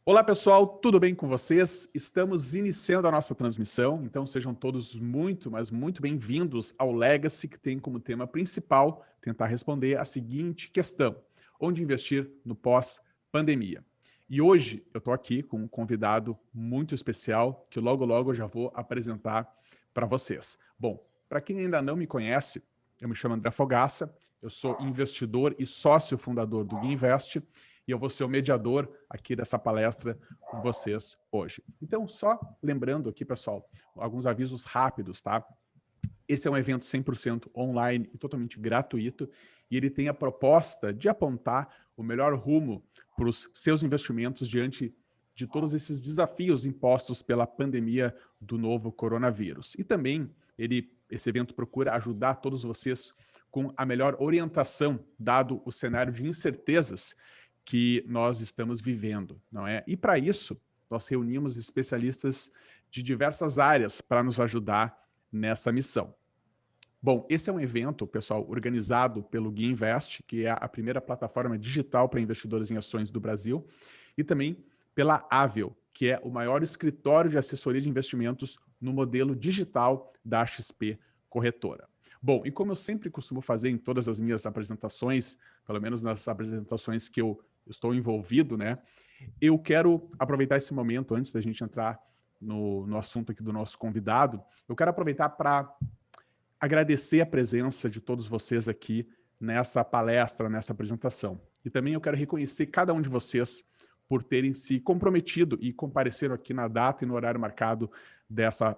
Olá pessoal, tudo bem com vocês? Estamos iniciando a nossa transmissão, então sejam todos muito, mas muito bem-vindos ao Legacy, que tem como tema principal tentar responder a seguinte questão: onde investir no pós-pandemia? E hoje eu estou aqui com um convidado muito especial, que logo eu já vou apresentar para vocês. Bom, para quem ainda não me conhece, eu me chamo André Fogaça, eu sou investidor e sócio fundador do Guinvest, e eu vou ser o mediador aqui dessa palestra com vocês hoje. Então, só lembrando aqui, pessoal, alguns avisos rápidos, tá? Esse é um evento 100% online e totalmente gratuito, e ele tem a proposta de apontar o melhor rumo para os seus investimentos diante de todos esses desafios impostos pela pandemia do novo coronavírus. E também esse evento procura ajudar todos vocês com a melhor orientação, dado o cenário de incertezas que nós estamos vivendo, não é? E para isso, nós reunimos especialistas de diversas áreas para nos ajudar nessa missão. Bom, esse é um evento, pessoal, organizado pelo Guinvest, que é a primeira plataforma digital para investidores em ações do Brasil, e também pela Avel, que é o maior escritório de assessoria de investimentos no modelo digital da XP Corretora. Bom, e como eu sempre costumo fazer em todas as minhas apresentações, pelo menos nas apresentações que eu estou envolvido, né? Eu quero aproveitar esse momento, antes da gente entrar no assunto aqui do nosso convidado, eu quero aproveitar para agradecer a presença de todos vocês aqui nessa palestra, nessa apresentação. E também eu quero reconhecer cada um de vocês por terem se comprometido e compareceram aqui na data e no horário marcado dessa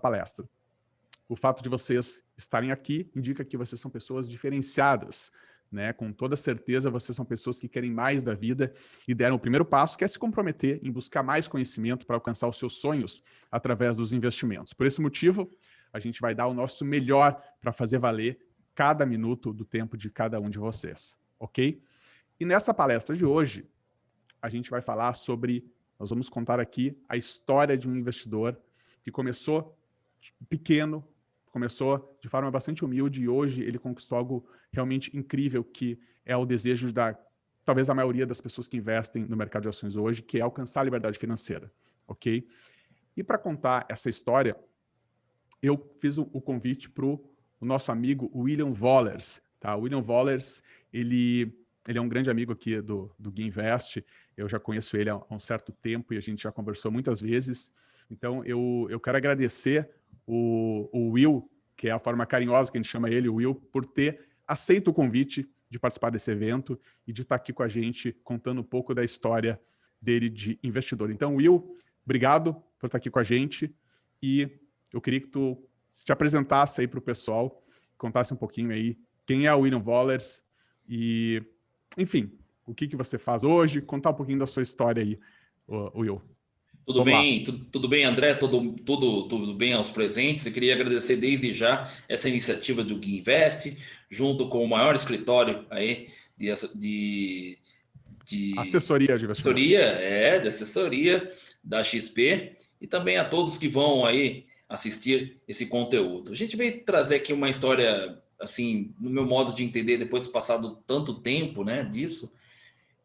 palestra. O fato de vocês estarem aqui indica que vocês são pessoas diferenciadas, né? Com toda certeza, vocês são pessoas que querem mais da vida e deram o primeiro passo, que é se comprometer em buscar mais conhecimento para alcançar os seus sonhos através dos investimentos. Por esse motivo, a gente vai dar o nosso melhor para fazer valer cada minuto do tempo de cada um de vocês, ok? E nessa palestra de hoje, a gente vai falar nós vamos contar aqui a história de um investidor que começou pequeno, começou de forma bastante humilde e hoje ele conquistou algo realmente incrível, que é o desejo talvez a maioria das pessoas que investem no mercado de ações hoje, que é alcançar a liberdade financeira, ok? E para contar essa história, eu fiz o convite para o nosso amigo William Vollers. Tá? O William Vollers, ele é um grande amigo aqui do Guinvest. Eu já conheço ele há um certo tempo e a gente já conversou muitas vezes. Então, eu quero agradecer o Will, que é a forma carinhosa que a gente chama ele, o Will, por ter aceito o convite de participar desse evento e de estar aqui com a gente contando um pouco da história dele de investidor. Então, Will, obrigado por estar aqui com a gente e eu queria que tu te apresentasse aí para o pessoal, contasse um pouquinho aí quem é o William Vollers e, enfim, o que você faz hoje, contar um pouquinho da sua história aí, Will. Tudo Vamos lá. bem, tudo bem, André? Tudo bem aos presentes. Eu queria agradecer desde já essa iniciativa do Guinvest, junto com o maior escritório aí de Assessoria de investimentos. de assessoria da XP, e também a todos que vão aí assistir esse conteúdo. A gente veio trazer aqui uma história, assim, no meu modo de entender, depois de passado tanto tempo, né, disso.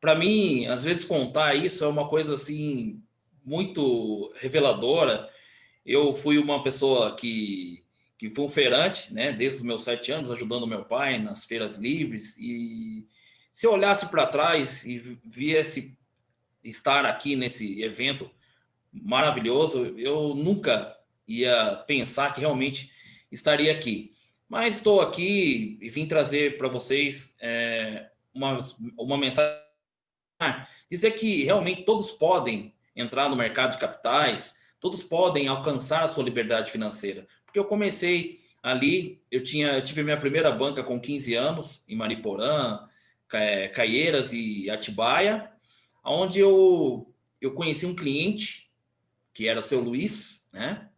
Para mim, às vezes contar isso é uma coisa assim muito reveladora. Eu fui uma pessoa que foi um feirante, né, desde os meus 7 anos, ajudando meu pai nas feiras livres. E se eu olhasse para trás e viesse estar aqui nesse evento maravilhoso, eu nunca ia pensar que realmente estaria aqui. Mas estou aqui e vim trazer para vocês uma mensagem, dizer que realmente todos podem entrar no mercado de capitais, todos podem alcançar a sua liberdade financeira. Porque eu comecei ali, eu tive minha primeira banca com 15 anos, em Mariporã, Caieiras e Atibaia, onde eu conheci um cliente, que era o seu Luiz, né?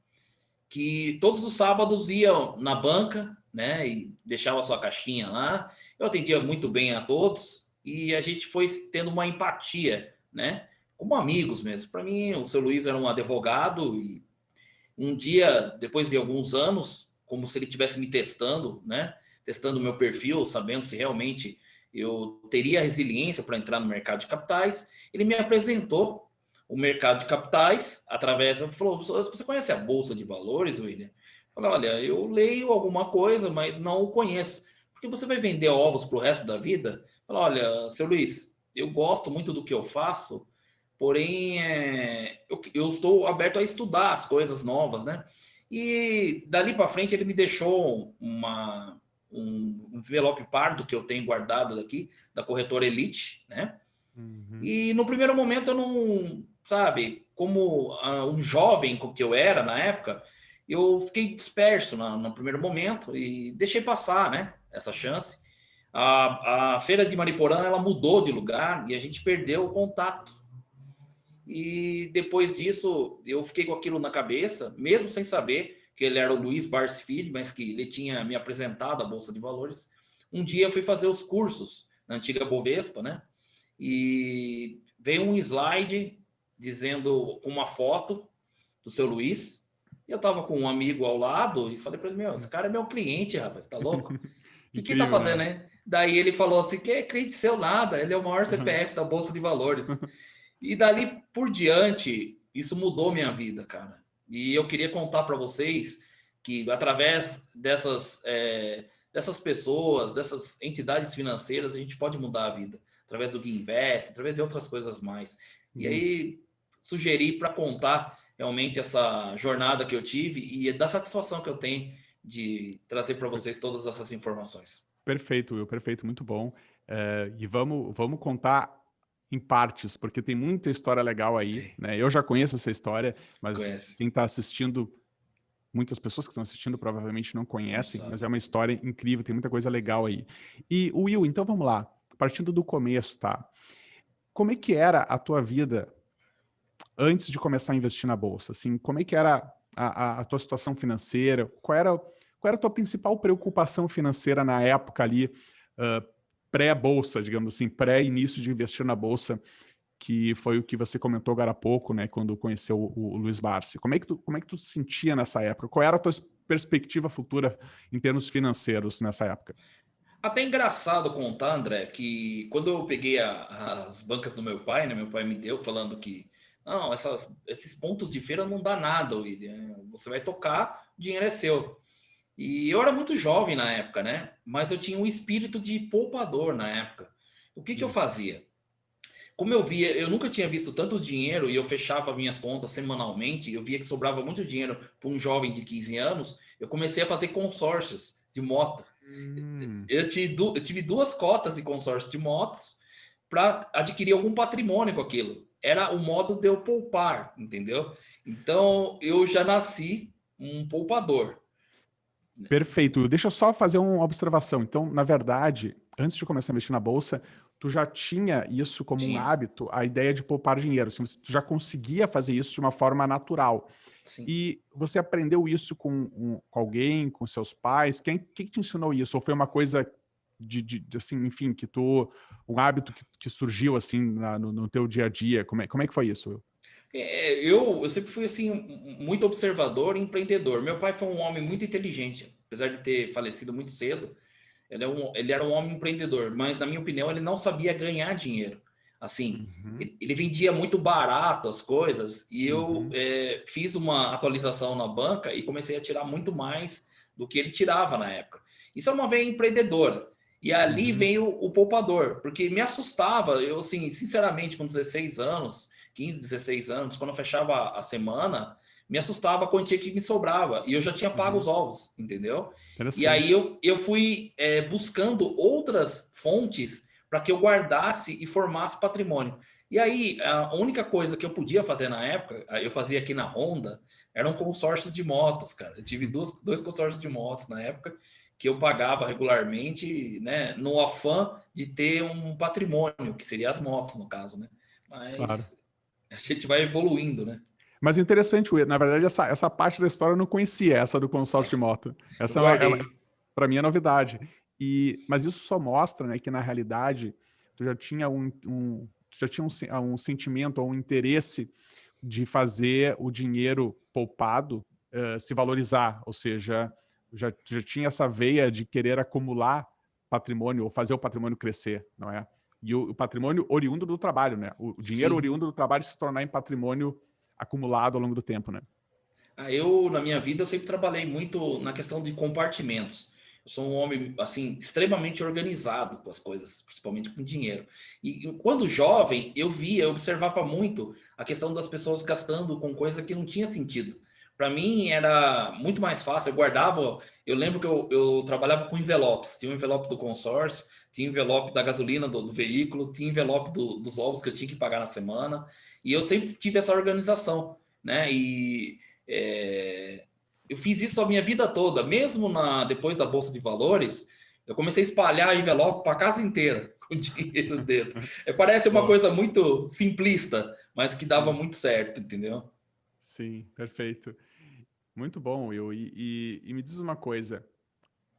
Que todos os sábados ia na banca, né? E deixava sua caixinha lá. Eu atendia muito bem a todos e a gente foi tendo uma empatia, né? Como amigos mesmo. Para mim, o seu Luiz era um advogado e um dia, depois de alguns anos, como se ele estivesse me testando, né? Testando o meu perfil, sabendo se realmente eu teria resiliência para entrar no mercado de capitais, ele me apresentou o mercado de capitais, através... Ele falou, você conhece a Bolsa de Valores, William? Eu falei, olha, eu leio alguma coisa, mas não o conheço. Porque você vai vender ovos para o resto da vida? Eu falei, olha, seu Luiz, eu gosto muito do que eu faço, porém eu estou aberto a estudar as coisas novas, né? E dali para frente ele me deixou um envelope pardo que eu tenho guardado daqui, da corretora Elite, né? Uhum. E no primeiro momento eu não, sabe, como um jovem que eu era na época, eu fiquei disperso no primeiro momento e deixei passar, né, essa chance. A feira de Mariporã, ela mudou de lugar e a gente perdeu o contato. E depois disso, eu fiquei com aquilo na cabeça, mesmo sem saber que ele era o Luiz Barsi Filho, mas que ele tinha me apresentado à Bolsa de Valores. Um dia eu fui fazer os cursos na antiga Bovespa, né? E veio um slide dizendo uma foto do seu Luiz. Eu estava com um amigo ao lado e falei para ele, meu, esse cara é meu cliente, rapaz, tá louco? O que ele tá Incrível, fazendo, né? né? Daí ele falou assim, que é cliente seu nada, ele é o maior Uhum. CPF da Bolsa de Valores. E dali por diante, isso mudou minha vida, cara. E eu queria contar para vocês que através dessas pessoas, dessas entidades financeiras, a gente pode mudar a vida. Através do Gui Invest, através de outras coisas mais. E Uhum. aí, sugeri para contar realmente essa jornada que eu tive e da satisfação que eu tenho de trazer para vocês todas essas informações. Perfeito, Will, perfeito, muito bom. E vamos contar em partes, porque tem muita história legal aí, Tem, né? Eu já conheço essa história, mas conhece. quem está assistindo, muitas pessoas que estão assistindo provavelmente não Não conhecem, mas sabe. é uma história incrível, tem muita coisa legal aí. E, Will, então vamos lá, partindo do começo, tá? Como é que era a tua vida antes de começar a investir na bolsa? Assim, como é que era a tua situação financeira? Qual era a tua principal preocupação financeira na época ali, pré-bolsa, digamos assim, pré-início de investir na bolsa, que foi o que você comentou agora há pouco, né, quando conheceu o Luiz Barsi? Como é que tu se sentia nessa época? Qual era a tua perspectiva futura em termos financeiros nessa época? Até engraçado contar, André, que quando eu peguei as bancas do meu pai, né? Meu pai me deu falando que não, esses pontos de feira não dá nada, William. Você vai tocar, o dinheiro é seu. E eu era muito jovem na época, né? Mas eu tinha um espírito de poupador na época. O que eu Hum. fazia? Como eu via, eu nunca tinha visto tanto dinheiro e eu fechava minhas contas semanalmente, eu via que sobrava muito dinheiro para um jovem de 15 anos, eu comecei a fazer consórcios de moto. Hum. Eu tive duas cotas de consórcio de motos para adquirir algum patrimônio com aquilo. Era o modo de eu poupar, entendeu? Então eu já nasci um poupador. Perfeito. Deixa eu só fazer uma observação. Então, na verdade, antes de começar a investir na bolsa, tu já tinha isso como um Tinha, hábito, a ideia de poupar dinheiro. Assim, tu já conseguia fazer isso de uma forma natural. sim. E você aprendeu isso com alguém, com seus pais? Quem que te ensinou isso? Ou foi uma coisa assim, enfim, um hábito que surgiu assim no teu dia a dia? Como é que foi isso? Eu sempre fui assim muito observador e empreendedor. Meu pai foi um homem muito inteligente, apesar de ter falecido muito cedo. Ele era um homem empreendedor, mas na minha opinião ele não sabia ganhar dinheiro. Assim, Uhum, ele vendia muito barato as coisas e eu uhum, fiz uma atualização na banca e comecei a tirar muito mais do que ele tirava na época. Isso é uma veia empreendedora. E ali uhum, veio o poupador, porque me assustava. Eu, assim, sinceramente, com 16 anos, 15, 16 anos, quando eu fechava a semana, me assustava a quantia que me sobrava. E eu já tinha pago os uhum. ovos, entendeu? E aí Interessante. eu fui buscando outras fontes para que eu guardasse e formasse patrimônio. E aí a única coisa que eu podia fazer na época, eu fazia aqui na Honda, eram consórcios de motos, cara. Eu tive dois consórcios de motos na época que eu pagava regularmente, né, no afã de ter um patrimônio, que seria as motos, no caso, né? Claro. Mas a gente vai evoluindo, né? Mas interessante, na verdade, essa parte da história eu não conhecia, essa do consórcio É, de moto. eu Essa guardei. para mim é novidade. Mas isso só mostra, né, que na realidade tu já tinha um sentimento ou um interesse de fazer o dinheiro poupado se valorizar, ou seja, tu já tinha essa veia de querer acumular patrimônio ou fazer o patrimônio crescer, não é? E o patrimônio oriundo do trabalho, né? O dinheiro Sim. oriundo do trabalho se tornar em patrimônio acumulado ao longo do tempo, né? Eu, na minha vida, eu sempre trabalhei muito na questão de compartimentos. Eu sou um homem, assim, extremamente organizado com as coisas, principalmente com dinheiro. E quando jovem, eu observava muito a questão das pessoas gastando com coisa que não tinha sentido. Para mim, era muito mais fácil. Eu lembro que eu trabalhava com envelopes. Tinha um envelope do consórcio, tinha envelope da gasolina do veículo, tinha envelope dos ovos que eu tinha que pagar na semana. E eu sempre tive essa organização, né? É, eu fiz isso a minha vida toda, mesmo depois da Bolsa de Valores, eu comecei a espalhar envelope para a casa inteira com dinheiro dentro. Parece uma Boa. coisa muito simplista, mas que dava Sim, muito certo, entendeu? sim, perfeito. Muito bom, Will. E me diz uma coisa,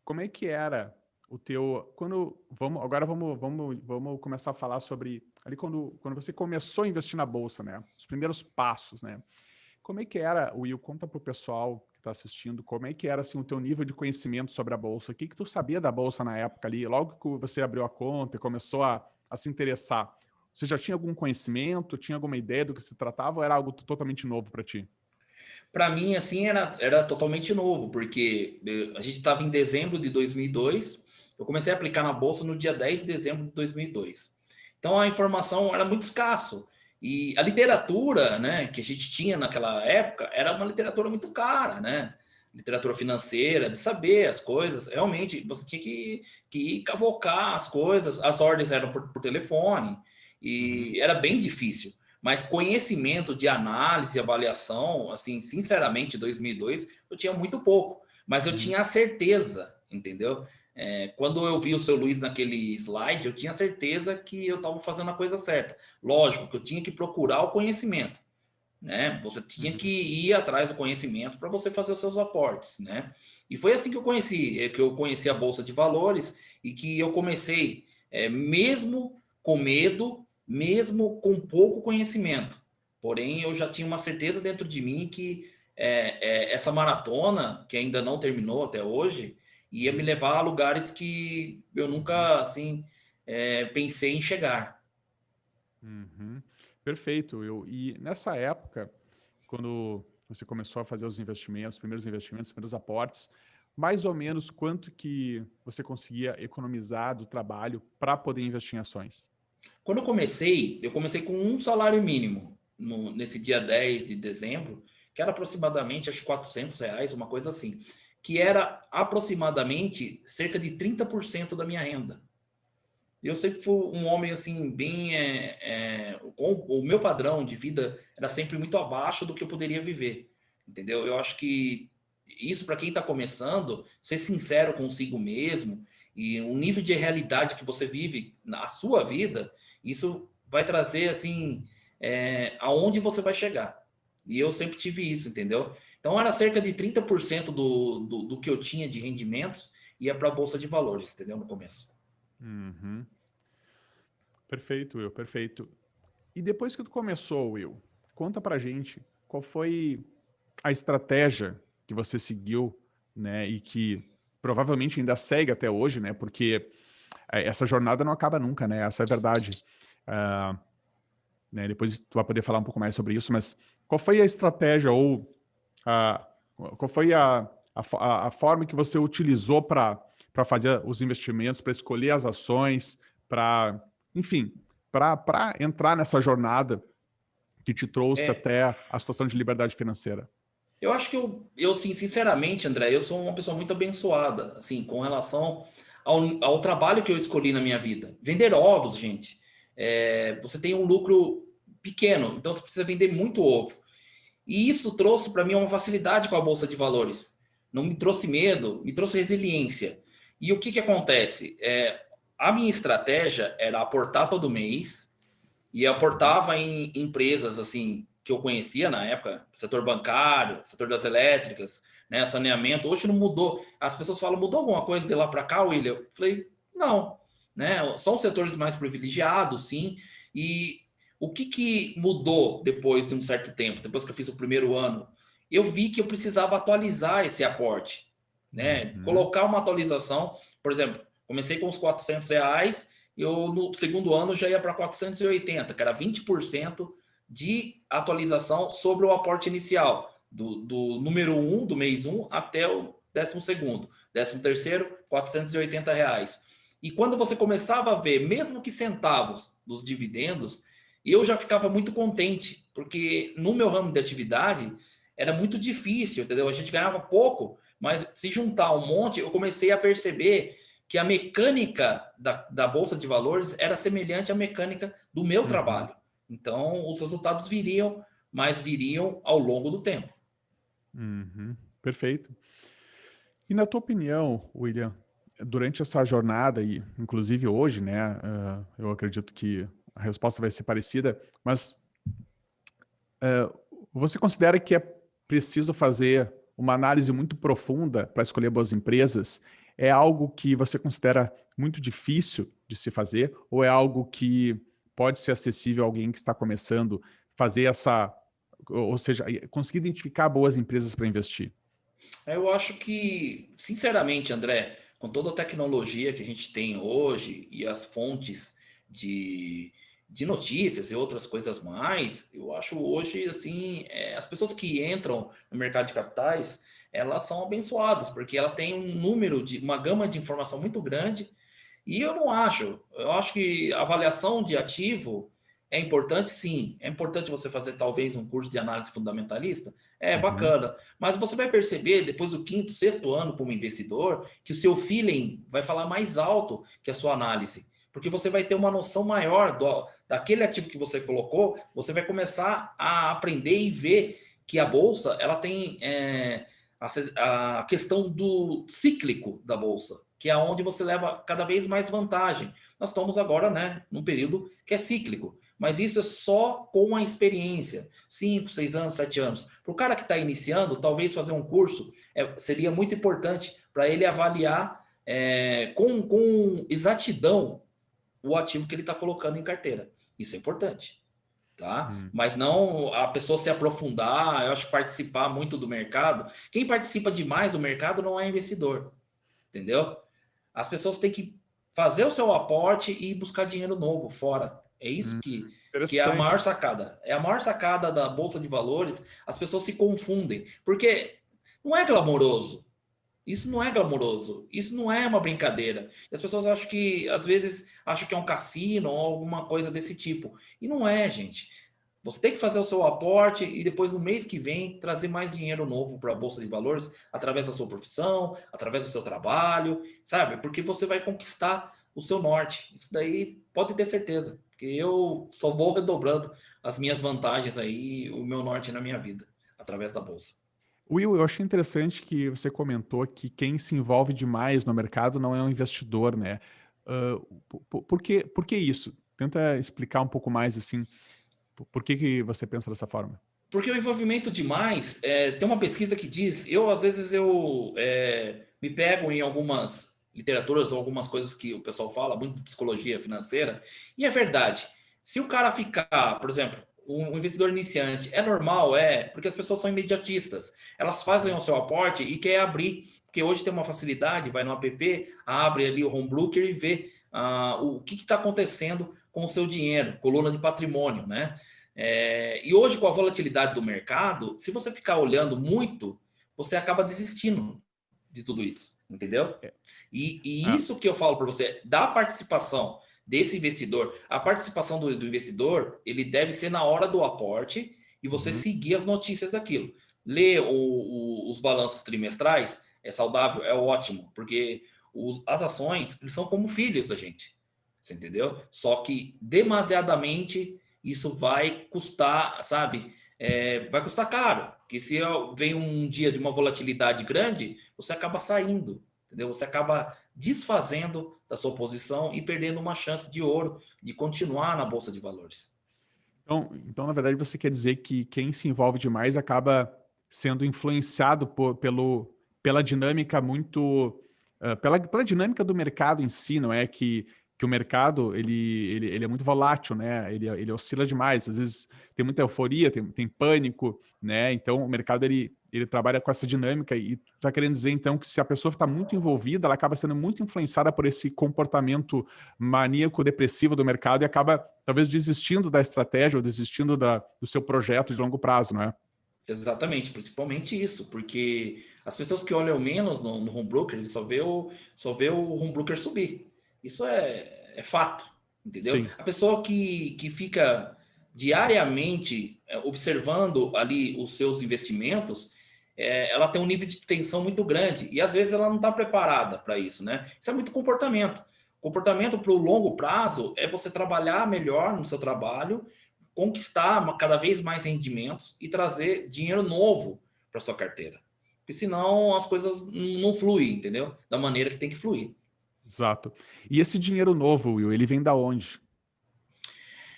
como é que era o teu... Vamos começar a falar sobre... Ali quando você começou a investir na Bolsa, né? Os primeiros passos, né? Como é que era, Will? Conta para o pessoal que está assistindo, como é que era assim, o teu nível de conhecimento sobre a Bolsa? O que tu sabia da Bolsa na época ali? Logo que você abriu a conta e começou a se interessar, você já tinha algum conhecimento, tinha alguma ideia do que se tratava ou era algo totalmente novo para ti? Para mim, assim, era totalmente novo, porque a gente estava em dezembro de 2002, eu comecei a aplicar na Bolsa no dia 10 de dezembro de 2002. Então, a informação era muito escasso. E a literatura, né, que a gente tinha naquela época era uma literatura muito cara, né? Literatura financeira, de saber as coisas. Realmente, você tinha que ir cavocar as coisas, as ordens eram por telefone, Uhum, e era bem difícil. Mas conhecimento de análise e avaliação, assim, sinceramente, em 2002, eu tinha muito pouco. Mas eu uhum, tinha a certeza, entendeu? Quando eu vi o seu Luiz naquele slide, eu tinha certeza que eu estava fazendo a coisa certa. Lógico que eu tinha que procurar o conhecimento, né? Você tinha que uhum, ir atrás do conhecimento para você fazer os seus aportes, né? E foi assim que eu conheci a Bolsa de Valores e que eu comecei, mesmo com medo, mesmo com pouco conhecimento. Porém, eu já tinha uma certeza dentro de mim que essa maratona, que ainda não terminou até hoje, ia me uhum, levar a lugares que eu uhum, nunca, assim, pensei em chegar. uhum. Perfeito, Will. E nessa época, quando você começou a fazer os investimentos, os primeiros aportes, mais ou menos quanto que você conseguia economizar do trabalho para poder investir em ações? Quando eu comecei com um salário mínimo nesse dia 10 de dezembro, que era aproximadamente, acho, R$ 400, uma coisa assim, que era aproximadamente cerca de 30% da minha renda. Eu sempre fui um homem, assim, bem... com o meu padrão de vida era sempre muito abaixo do que eu poderia viver, entendeu? Eu acho que isso, para quem está começando, ser sincero consigo mesmo e o nível de realidade que você vive na sua vida, isso vai trazer, assim, aonde você vai chegar. E eu sempre tive isso, entendeu? Então, era cerca de 30% do que eu tinha de rendimentos ia para a Bolsa de Valores, entendeu? No começo. Uhum. Perfeito, Will, perfeito. E depois que tu começou, Will, conta pra gente qual foi a estratégia que você seguiu, né, e que provavelmente ainda segue até hoje, né, porque essa jornada não acaba nunca, né, essa é a verdade. Ah, né, depois tu vai poder falar um pouco mais sobre isso, mas qual foi a estratégia ou a, qual foi a forma que você utilizou para fazer os investimentos, para escolher as ações, para, enfim, para entrar nessa jornada que te trouxe É, até a situação de liberdade financeira? Eu acho que sim, sinceramente, André, eu sou uma pessoa muito abençoada, assim, com relação ao trabalho que eu escolhi na minha vida. Vender ovos, gente. Você tem um lucro pequeno, então você precisa vender muito ovo. E isso trouxe para mim uma facilidade com a Bolsa de Valores. Não me trouxe medo, me trouxe resiliência. E o que que acontece? A minha estratégia era aportar todo mês, e Uhum, aportava em empresas assim que eu conhecia na época, setor bancário, setor das elétricas, né, saneamento. Hoje não mudou. As pessoas falam, mudou alguma coisa de lá para cá, William? Eu falei, não, né? São setores mais privilegiados, sim. E o que mudou depois de um certo tempo, depois que eu fiz o primeiro ano? Eu vi que eu precisava atualizar esse aporte, né? uhum, Colocar uma atualização, por exemplo, comecei com os R$ 400, eu no segundo ano já ia para 480, que era 20% de atualização sobre o aporte inicial, do número 1, do mês 1, até o 12º. 13º, R$ 480. E quando você começava a ver, mesmo que centavos dos dividendos, eu já ficava muito contente, porque no meu ramo de atividade era muito difícil, entendeu? A gente ganhava pouco, mas se juntar um monte, eu comecei a perceber que a mecânica da Bolsa de Valores era semelhante à mecânica do meu trabalho. Então, os resultados viriam, mas viriam ao longo do tempo. Perfeito. E na tua opinião, William, durante essa jornada, e inclusive hoje, né, eu acredito que a resposta vai ser parecida, mas você considera que é preciso fazer uma análise muito profunda para escolher boas empresas? É algo que você considera muito difícil de se fazer, ou é algo que pode ser acessível a alguém que está começando fazer essa, ou seja, conseguir identificar boas empresas para investir? Eu acho que, sinceramente, André, com toda a tecnologia que a gente tem hoje e as fontes de notícias e outras coisas mais, eu acho hoje, assim, as pessoas que entram no mercado de capitais, elas são abençoadas, porque ela tem uma gama de informação muito grande. E eu acho que a avaliação de ativo é importante, sim. É importante você fazer talvez um curso de análise fundamentalista, é bacana. Mas você vai perceber depois do quinto, sexto ano como investidor que o seu feeling vai falar mais alto que a sua análise, porque você vai ter uma noção maior daquele ativo que você colocou. Você vai começar a aprender e ver que a bolsa ela tem a questão do cíclico da bolsa, que é onde você leva cada vez mais vantagem. Nós estamos agora, né, num período que é cíclico, mas isso é só com a experiência, 5, 6 anos, 7 anos. Para o cara que está iniciando, talvez fazer um curso seria muito importante para ele avaliar com exatidão o ativo que ele está colocando em carteira. Isso é importante. Tá? Mas não a pessoa se aprofundar, eu acho que participar muito do mercado. Quem participa demais do mercado não é investidor, entendeu? As pessoas têm que fazer o seu aporte e buscar dinheiro novo fora. É isso que é a maior sacada. É a maior sacada da Bolsa de Valores. As pessoas se confundem, porque não é glamouroso. Isso não é glamouroso, isso não é uma brincadeira. E as pessoas acham que, às vezes, acham que é um cassino ou alguma coisa desse tipo. E não é, gente. Você tem que fazer o seu aporte e depois, no mês que vem, trazer mais dinheiro novo para a Bolsa de Valores através da sua profissão, através do seu trabalho, sabe? Porque você vai conquistar o seu norte. Isso daí pode ter certeza, porque eu só vou redobrando as minhas vantagens aí, o meu norte na minha vida, através da Bolsa. Will, eu achei interessante que você comentou que quem se envolve demais no mercado não é um investidor, né? Por que isso? Tenta explicar um pouco mais, assim, por que você pensa dessa forma? Porque o envolvimento demais, tem uma pesquisa que diz, às vezes me pego em algumas literaturas ou algumas coisas que o pessoal fala, muito de psicologia financeira, e é verdade. Se o cara ficar, por exemplo, um investidor iniciante, é normal, porque as pessoas são imediatistas. Elas fazem o seu aporte e quer abrir, porque hoje tem uma facilidade, vai no app, abre ali o home broker e vê o que está acontecendo com o seu dinheiro, coluna de patrimônio, né? E hoje, com a volatilidade do mercado, se você ficar olhando muito, você acaba desistindo de tudo isso, entendeu? E isso que eu falo para você, da participação desse investidor, a participação do investidor, ele deve ser na hora do aporte e você seguir as notícias daquilo. Ler os balanços trimestrais é saudável, é ótimo, porque as ações eles são como filhos da gente, você entendeu? Só que demasiadamente isso vai custar, sabe? Vai custar caro, porque se vem um dia de uma volatilidade grande, você acaba saindo, entendeu? Você acaba desfazendo da sua posição e perdendo uma chance de ouro de continuar na Bolsa de Valores. Então, na verdade, você quer dizer que quem se envolve demais acaba sendo influenciado pela dinâmica muito... pela dinâmica do mercado em si, não é? Que que o mercado ele é muito volátil, né? Ele oscila demais. Às vezes tem muita euforia, tem pânico, né? Então o mercado ele trabalha com essa dinâmica e tu está querendo dizer então que se a pessoa está muito envolvida, ela acaba sendo muito influenciada por esse comportamento maníaco-depressivo do mercado e acaba talvez desistindo da estratégia ou desistindo do seu projeto de longo prazo, não é? Exatamente, principalmente isso, porque as pessoas que olham menos no home broker, ele só vê o home broker subir. Isso é fato, entendeu? Sim. A pessoa que fica diariamente observando ali os seus investimentos, ela tem um nível de tensão muito grande e às vezes ela não está preparada para isso, né? Isso é muito comportamento. Comportamento para o longo prazo é você trabalhar melhor no seu trabalho, conquistar cada vez mais rendimentos e trazer dinheiro novo para sua carteira. Porque senão as coisas não fluem, entendeu? Da maneira que tem que fluir. Exato. E esse dinheiro novo, Will, ele vem da onde?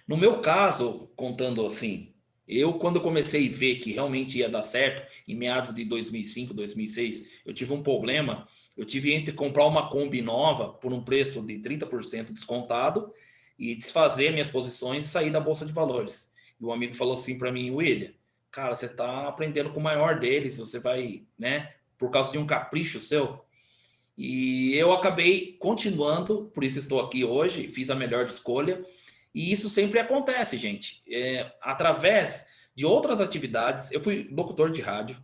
No meu caso, contando assim, eu quando comecei a ver que realmente ia dar certo, em meados de 2005, 2006, eu tive um problema. Eu tive entre comprar uma Kombi nova por um preço de 30% descontado e desfazer minhas posições e sair da Bolsa de Valores. E um amigo falou assim para mim, William, cara, você está aprendendo com o maior deles, você vai, né, por causa de um capricho seu. E eu acabei continuando, por isso estou aqui hoje, fiz a melhor escolha. E isso sempre acontece, gente. Através de outras atividades, eu fui locutor de rádio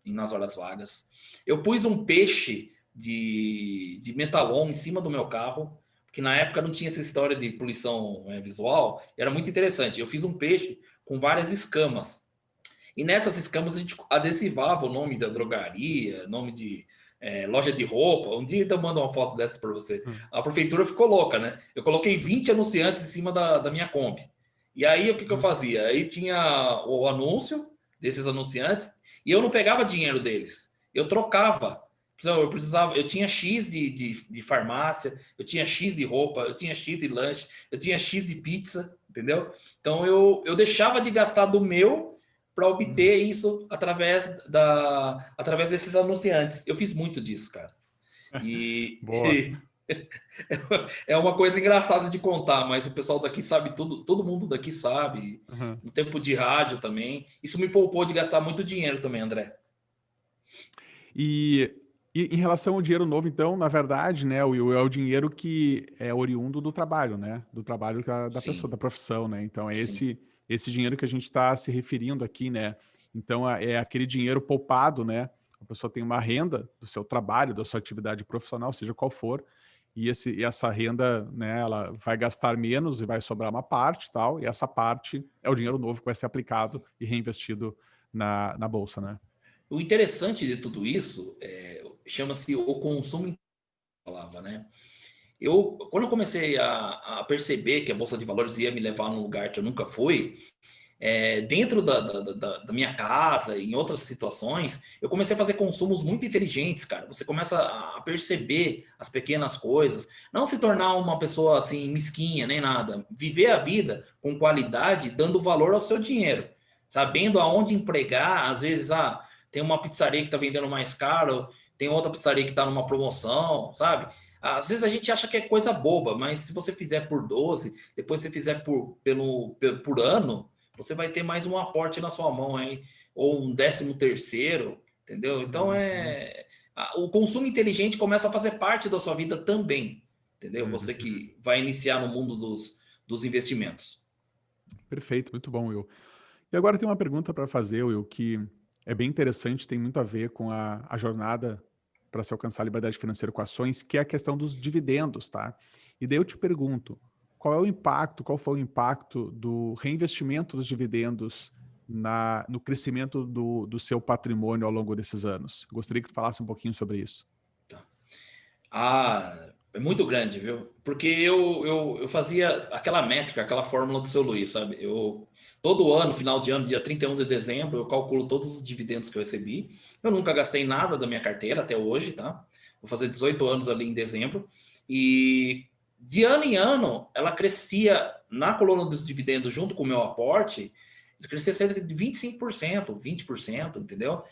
nas horas vagas. Eu pus um peixe de metalon em cima do meu carro, porque na época não tinha essa história de poluição visual. Era muito interessante. Eu fiz um peixe com várias escamas. E nessas escamas a gente adesivava o nome da drogaria, nome de loja de roupa. Um dia eu mando uma foto dessa para você. A prefeitura ficou louca, né? Eu coloquei 20 anunciantes em cima da minha Kombi. E aí o que eu fazia? Aí tinha o anúncio desses anunciantes e eu não pegava dinheiro deles. Eu trocava. Eu tinha X de farmácia, eu tinha X de roupa, eu tinha X de lanche, eu tinha X de pizza, entendeu? Então eu deixava de gastar do meu para obter isso através desses anunciantes. Eu fiz muito disso, cara. Boa. É uma coisa engraçada de contar, mas o pessoal daqui sabe tudo, todo mundo daqui sabe. Uhum. No tempo de rádio também. Isso me poupou de gastar muito dinheiro também, André. E em relação ao dinheiro novo, então, na verdade, né, Will, é o dinheiro que é oriundo do trabalho, né? Do trabalho da pessoa, Sim, da profissão, né? Então, é sim. esse dinheiro que a gente está se referindo aqui, né? Então, é aquele dinheiro poupado, né? A pessoa tem uma renda do seu trabalho, da sua atividade profissional, seja qual for, e essa renda, né, ela vai gastar menos e vai sobrar uma parte e tal, e essa parte é o dinheiro novo que vai ser aplicado e reinvestido na bolsa, né? O interessante de tudo isso chama-se o consumo, palavra, né? Quando eu comecei a perceber que a Bolsa de Valores ia me levar num lugar que eu nunca fui, dentro da minha casa, em outras situações, eu comecei a fazer consumos muito inteligentes, cara. Você começa a perceber as pequenas coisas, não se tornar uma pessoa assim mesquinha nem nada, viver a vida com qualidade, dando valor ao seu dinheiro, sabendo aonde empregar. Às vezes, tem uma pizzaria que está vendendo mais caro, tem outra pizzaria que está numa promoção, sabe? Às vezes a gente acha que é coisa boba, mas se você fizer por 12, depois você fizer por ano, você vai ter mais um aporte na sua mão aí, ou um 13º, entendeu? Então o consumo inteligente começa a fazer parte da sua vida também, entendeu? Você que vai iniciar no mundo dos investimentos. Perfeito, muito bom, Will. E agora tem uma pergunta para fazer, Will, que é bem interessante, tem muito a ver com a jornada para se alcançar a liberdade financeira com ações, que é a questão dos dividendos, tá? E daí eu te pergunto, qual foi o impacto do reinvestimento dos dividendos no crescimento do seu patrimônio ao longo desses anos? Gostaria que tu falasse um pouquinho sobre isso. É muito grande, viu? Porque eu fazia aquela métrica, aquela fórmula do seu Luiz, sabe? Todo ano, final de ano, dia 31 de dezembro, eu calculo todos os dividendos que eu recebi. Eu nunca gastei nada da minha carteira até hoje, tá? Vou fazer 18 anos ali em dezembro. E de ano em ano, ela crescia na coluna dos dividendos junto com o meu aporte, crescia cerca de 25%, 20%, entendeu?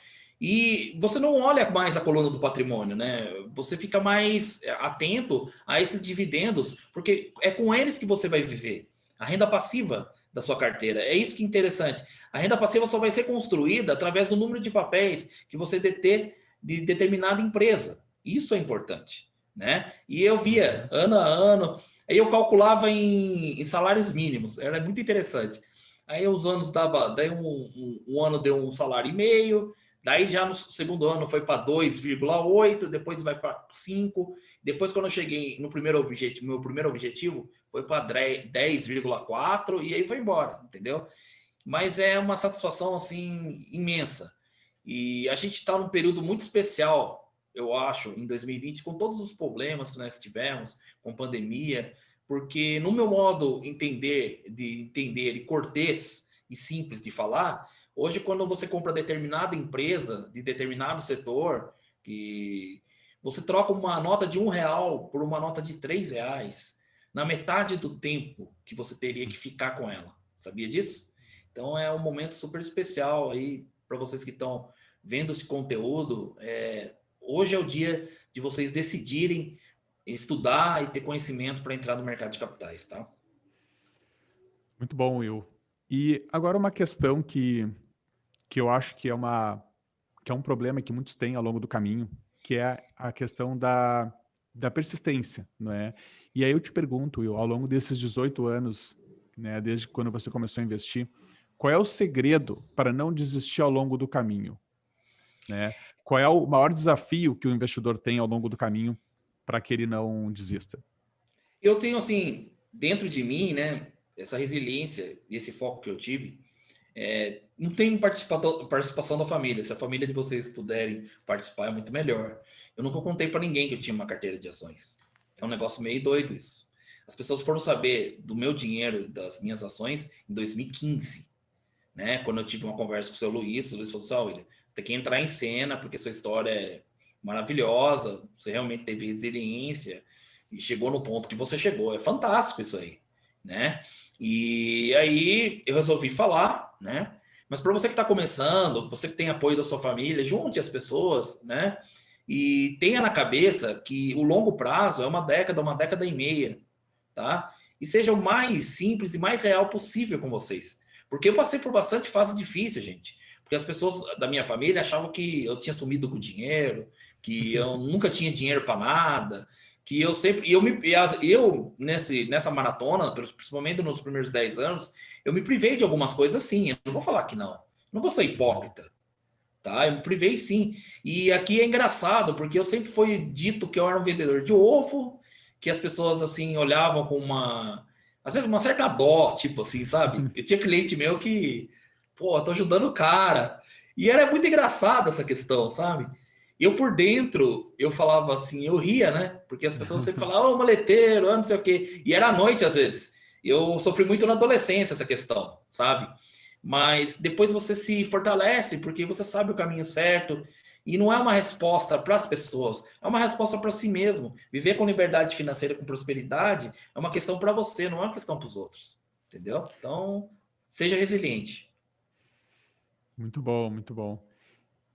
E você não olha mais a coluna do patrimônio, né? Você fica mais atento a esses dividendos, porque é com eles que você vai viver. A renda passiva da sua carteira. É isso que é interessante. A renda passiva só vai ser construída através do número de papéis que você deter de determinada empresa. Isso é importante, né? E eu via ano a ano, aí eu calculava em salários mínimos. Era muito interessante. Aí os anos dava, daí um ano deu um salário e meio. Daí já no segundo ano foi para 2,8, depois vai para 5. Depois, quando eu cheguei no primeiro objetivo, meu primeiro objetivo foi para 10,4 e aí foi embora, entendeu? Mas é uma satisfação assim imensa. E a gente está num período muito especial, eu acho, em 2020, com todos os problemas que nós tivemos, com pandemia, porque no meu modo de entender e cortês e simples de falar, hoje, quando você compra determinada empresa, de determinado setor, que você troca uma nota de R$ 1 por uma nota de R$ 3, na metade do tempo que você teria que ficar com ela. Sabia disso? Então, é um momento super especial aí para vocês que estão vendo esse conteúdo. Hoje é o dia de vocês decidirem estudar e ter conhecimento para entrar no mercado de capitais, tá? Muito bom, Will. E agora uma questão que eu acho que é um problema que muitos têm ao longo do caminho, que é a questão da persistência, não é? E aí eu te pergunto, Will, ao longo desses 18 anos, né, desde quando você começou a investir, qual é o segredo para não desistir ao longo do caminho, né? Qual é o maior desafio que o investidor tem ao longo do caminho para que ele não desista? Eu tenho, assim, dentro de mim, né, essa resiliência e esse foco que eu tive. Não tem participação da família. Se a família de vocês puderem participar, é muito melhor. Eu nunca contei para ninguém que eu tinha uma carteira de ações. É um negócio meio doido isso. As pessoas foram saber do meu dinheiro, das minhas ações, em 2015, né? Quando eu tive uma conversa com o seu Luiz, o Luiz falou assim: William, você tem que entrar em cena, porque sua história é maravilhosa, você realmente teve resiliência e chegou no ponto que você chegou. É fantástico isso aí, né? E aí eu resolvi falar, né? Mas para você que está começando, você que tem apoio da sua família, junte as pessoas, né? E tenha na cabeça que o longo prazo é uma década e meia, tá? E seja o mais simples e mais real possível com vocês. Porque eu passei por bastante fase difícil, gente. Porque as pessoas da minha família achavam que eu tinha sumido com dinheiro, que eu nunca tinha dinheiro para nada, que eu sempre. Eu nessa maratona, principalmente nos primeiros 10 anos, eu me privei de algumas coisas sim. Eu não vou falar que não. Não vou ser hipócrita. Tá? Eu me privei sim. E aqui é engraçado, porque eu sempre fui dito que eu era um vendedor de ovo, que as pessoas assim olhavam com às vezes uma certa dó, tipo assim, sabe? Eu tinha cliente meu que, pô, tô ajudando o cara. E era muito engraçado essa questão, sabe? Eu por dentro, eu falava assim, eu ria, né? Porque as pessoas sempre falavam, ô, maleteiro, não sei o quê. E era à noite, às vezes. Eu sofri muito na adolescência essa questão, sabe? Mas depois você se fortalece, porque você sabe o caminho certo. E não é uma resposta para as pessoas, é uma resposta para si mesmo. Viver com liberdade financeira, com prosperidade, é uma questão para você, não é uma questão para os outros. Entendeu? Então, seja resiliente. Muito bom, muito bom.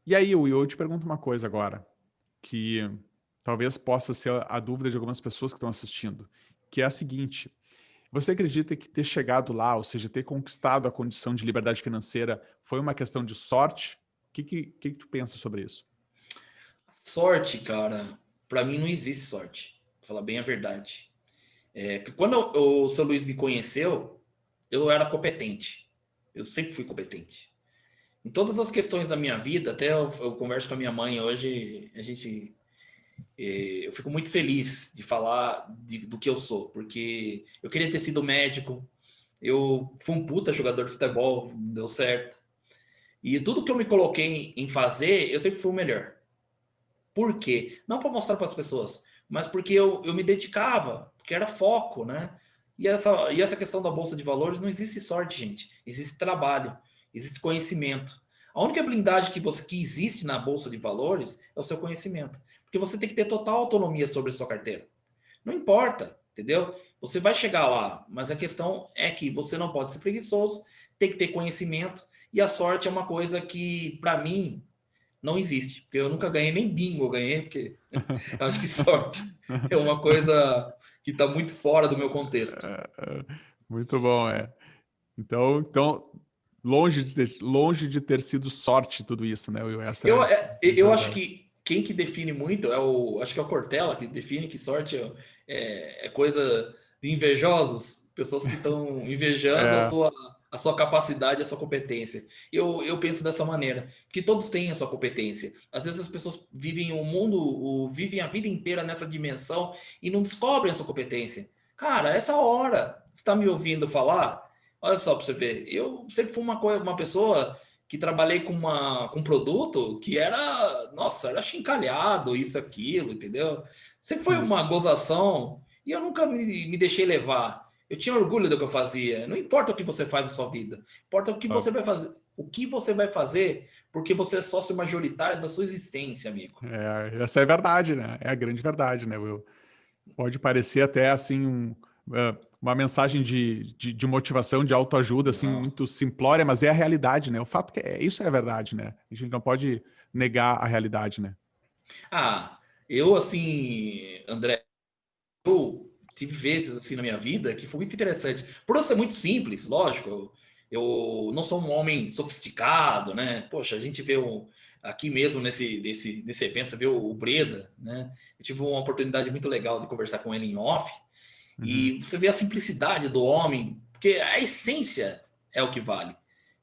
E aí, Will, eu te pergunto uma coisa agora, que talvez possa ser a dúvida de algumas pessoas que estão assistindo, que é a seguinte: você acredita que ter chegado lá, ou seja, ter conquistado a condição de liberdade financeira, foi uma questão de sorte? O que tu pensa sobre isso? Sorte, cara, para mim não existe sorte. Vou falar bem a verdade. Quando o seu Luiz me conheceu, eu era competente. Eu sempre fui competente. Em todas as questões da minha vida, até eu converso com a minha mãe hoje, eu fico muito feliz de falar do que eu sou, porque eu queria ter sido médico, eu fui um puta jogador de futebol, não deu certo. E tudo que eu me coloquei em fazer, eu sempre fui o melhor. Por quê? Não para mostrar para as pessoas, mas porque eu me dedicava, porque era foco, né? E essa questão da Bolsa de Valores não existe sorte, gente. Existe trabalho, existe conhecimento. A única blindagem que existe na Bolsa de Valores é o seu conhecimento. Porque você tem que ter total autonomia sobre a sua carteira. Não importa, entendeu? Você vai chegar lá, mas a questão é que você não pode ser preguiçoso, tem que ter conhecimento. E a sorte é uma coisa que, para mim, não existe, porque eu nunca ganhei nem bingo, eu ganhei, porque eu acho que sorte é uma coisa que está muito fora do meu contexto. Muito bom, é. Então longe de ter sido sorte tudo isso, né, Will? Essa é a grande Eu acho verdade. que quem que define muito acho que é o Cortella que define que sorte é coisa de invejosos, pessoas que estão invejando É, a sua capacidade, a sua competência. Eu penso dessa maneira, que todos têm a sua competência. Às vezes as pessoas vivem o mundo, vivem a vida inteira nessa dimensão e não descobrem a sua competência. Cara, essa hora, você está me ouvindo falar? Olha só para você ver, eu sempre fui uma pessoa que trabalhei com um produto que era, nossa, era chincalhado, isso, aquilo, entendeu? Sempre foi sim, uma gozação e eu nunca me deixei levar. Eu tinha orgulho do que eu fazia. Não importa o que você faz na sua vida, importa o que você óbvio. vai fazer. O que você vai fazer porque você é sócio majoritário da sua existência, amigo. Essa é a verdade, né? É a grande verdade, né, Will? Pode parecer até assim uma mensagem de motivação, de autoajuda, assim, Não. muito simplória, mas é a realidade, né? O fato que isso é a verdade, né? A gente não pode negar a realidade, né? Ah, eu assim, André, eu tive vezes assim na minha vida que foi muito interessante. Por eu ser muito simples, lógico, eu não sou um homem sofisticado, né? Poxa, a gente vê aqui mesmo nesse evento, você vê o Breda, né? Eu tive uma oportunidade muito legal de conversar com ele em off, Uhum. e você vê a simplicidade do homem, porque a essência é o que vale,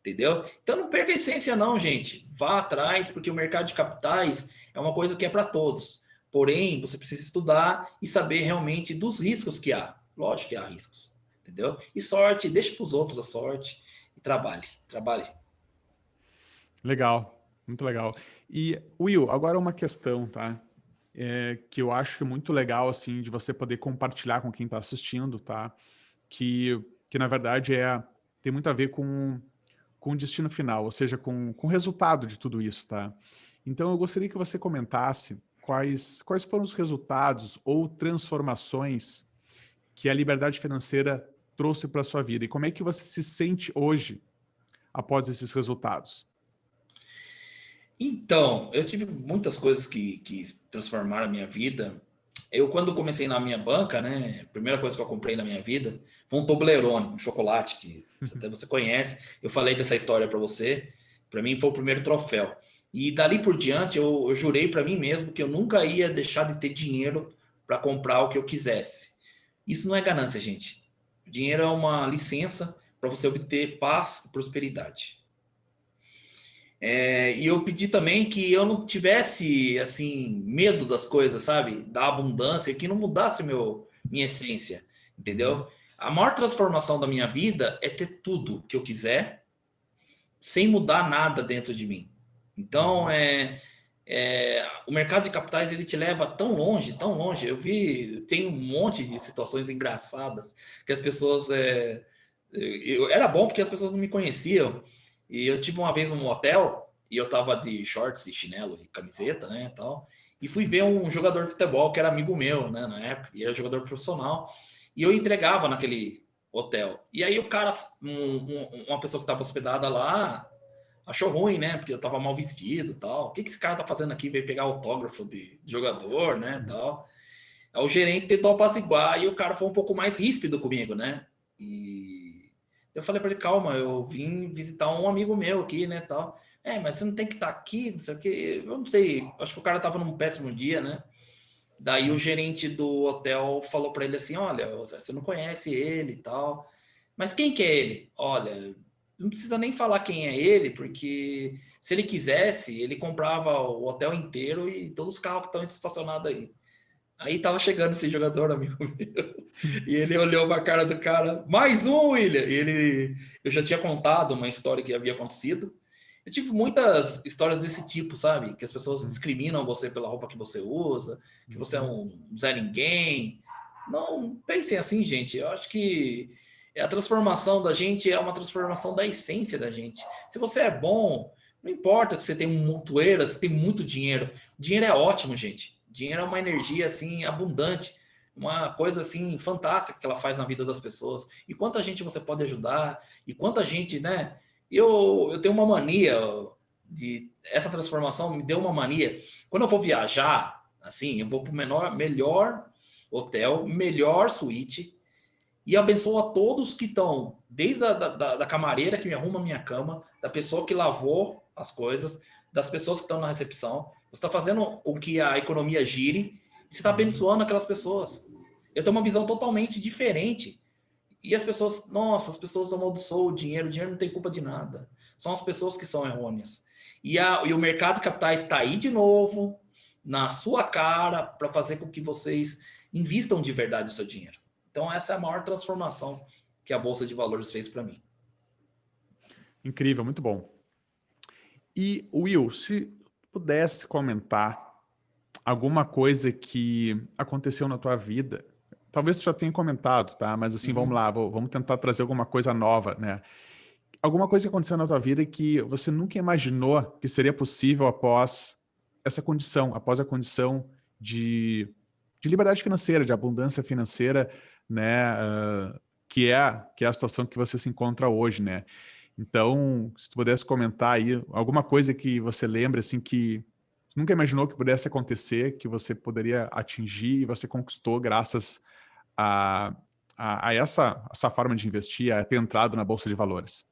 entendeu? Então não perca a essência não, gente. Vá atrás, porque o mercado de capitais é uma coisa que é para todos. Porém, você precisa estudar e saber realmente dos riscos que há. Lógico que há riscos, entendeu? E sorte, deixa para os outros a sorte e trabalhe, trabalhe. Legal, muito legal. E, Will, agora uma questão, tá? Que eu acho muito legal, assim, de você poder compartilhar com quem está assistindo, tá? Que na verdade tem muito a ver com o destino final, ou seja, com o resultado de tudo isso, tá? Então eu gostaria que você comentasse quais foram os resultados ou transformações que a liberdade financeira trouxe para a sua vida e como é que você se sente hoje após esses resultados. Então, eu tive muitas coisas que transformaram a minha vida. Eu, quando comecei na minha banca, né, a primeira coisa que eu comprei na minha vida foi um Toblerone, um chocolate que até você conhece. Eu falei dessa história para você. Para mim foi o primeiro troféu. E dali por diante eu jurei para mim mesmo que eu nunca ia deixar de ter dinheiro para comprar o que eu quisesse. Isso não é ganância, gente. Dinheiro é uma licença para você obter paz e prosperidade. E eu pedi também que eu não tivesse, assim, medo das coisas, sabe? Da abundância, que não mudasse minha essência, Uhum. entendeu? A maior transformação da minha vida é ter tudo que eu quiser, sem mudar nada dentro de mim. Então, Uhum. o mercado de capitais, ele te leva tão longe, tão longe. Tem um monte de situações engraçadas que as pessoas... era bom porque as pessoas não me conheciam. E eu tive uma vez um hotel e eu tava de shorts e chinelo e camiseta, né, tal. E fui ver um jogador de futebol que era amigo meu, né, na época, e era jogador profissional. E eu entregava naquele hotel. E aí o cara, uma pessoa que estava hospedada lá, achou ruim, né? Porque eu tava mal vestido e tal. O que esse cara tá fazendo aqui? Veio pegar autógrafo de jogador, né? Tal. Aí o gerente tentou apaziguar e o cara foi um pouco mais ríspido comigo, né? E eu falei para ele, calma, eu vim visitar um amigo meu aqui, né? Tal. Mas você não tem que estar aqui, não sei o quê. Eu não sei, acho que o cara tava num péssimo dia, né? Daí o gerente do hotel falou para ele assim: olha, você não conhece ele e tal. Mas quem que é ele? Olha, não precisa nem falar quem é ele, porque se ele quisesse, ele comprava o hotel inteiro e todos os carros que estão estacionados aí. Aí tava chegando esse jogador, amigo meu, e ele olhou pra cara do cara, mais um, William! Eu já tinha contado uma história que havia acontecido. Eu tive muitas histórias desse tipo, sabe? Que as pessoas Uhum. discriminam você pela roupa que você usa, que você é Uhum. um Zé Ninguém. Não pensem assim, gente. Eu acho que a transformação da gente é uma transformação da essência da gente. Se você é bom, não importa que você tem um montoeira, você tem muito dinheiro. Dinheiro é ótimo, gente. Dinheiro é uma energia assim abundante, uma coisa assim fantástica que ela faz na vida das pessoas. E quanta gente você pode ajudar, e quanta gente, né? Eu tenho uma mania de essa transformação me deu uma mania. Quando eu vou viajar, assim, eu vou para o melhor hotel, melhor suíte, e abençoo a todos que estão, desde da camareira que me arruma a minha cama, da pessoa que lavou as coisas, das pessoas que estão na recepção. Você está fazendo com que a economia gire, e você está abençoando aquelas pessoas. Eu tenho uma visão totalmente diferente. E as pessoas, nossa, as pessoas amaldiçoam o dinheiro não tem culpa de nada. São as pessoas que são errôneas. E o mercado de capitais está aí de novo, na sua cara, para fazer com que vocês invistam de verdade o seu dinheiro. Então, essa é a maior transformação que a Bolsa de Valores fez para mim. Incrível, muito bom. E, Will, se pudesse comentar alguma coisa que aconteceu na tua vida, talvez você já tenha comentado, tá? Mas assim, vamos lá, vamos tentar trazer alguma coisa nova, né? Alguma coisa que aconteceu na tua vida que você nunca imaginou que seria possível após essa condição, após a condição de liberdade financeira, de abundância financeira, né? Que é a situação que você se encontra hoje, né? Então, se tu pudesse comentar aí alguma coisa que você lembra, assim, que nunca imaginou que pudesse acontecer, que você poderia atingir e você conquistou graças a essa forma de investir, a ter entrado na Bolsa de Valores.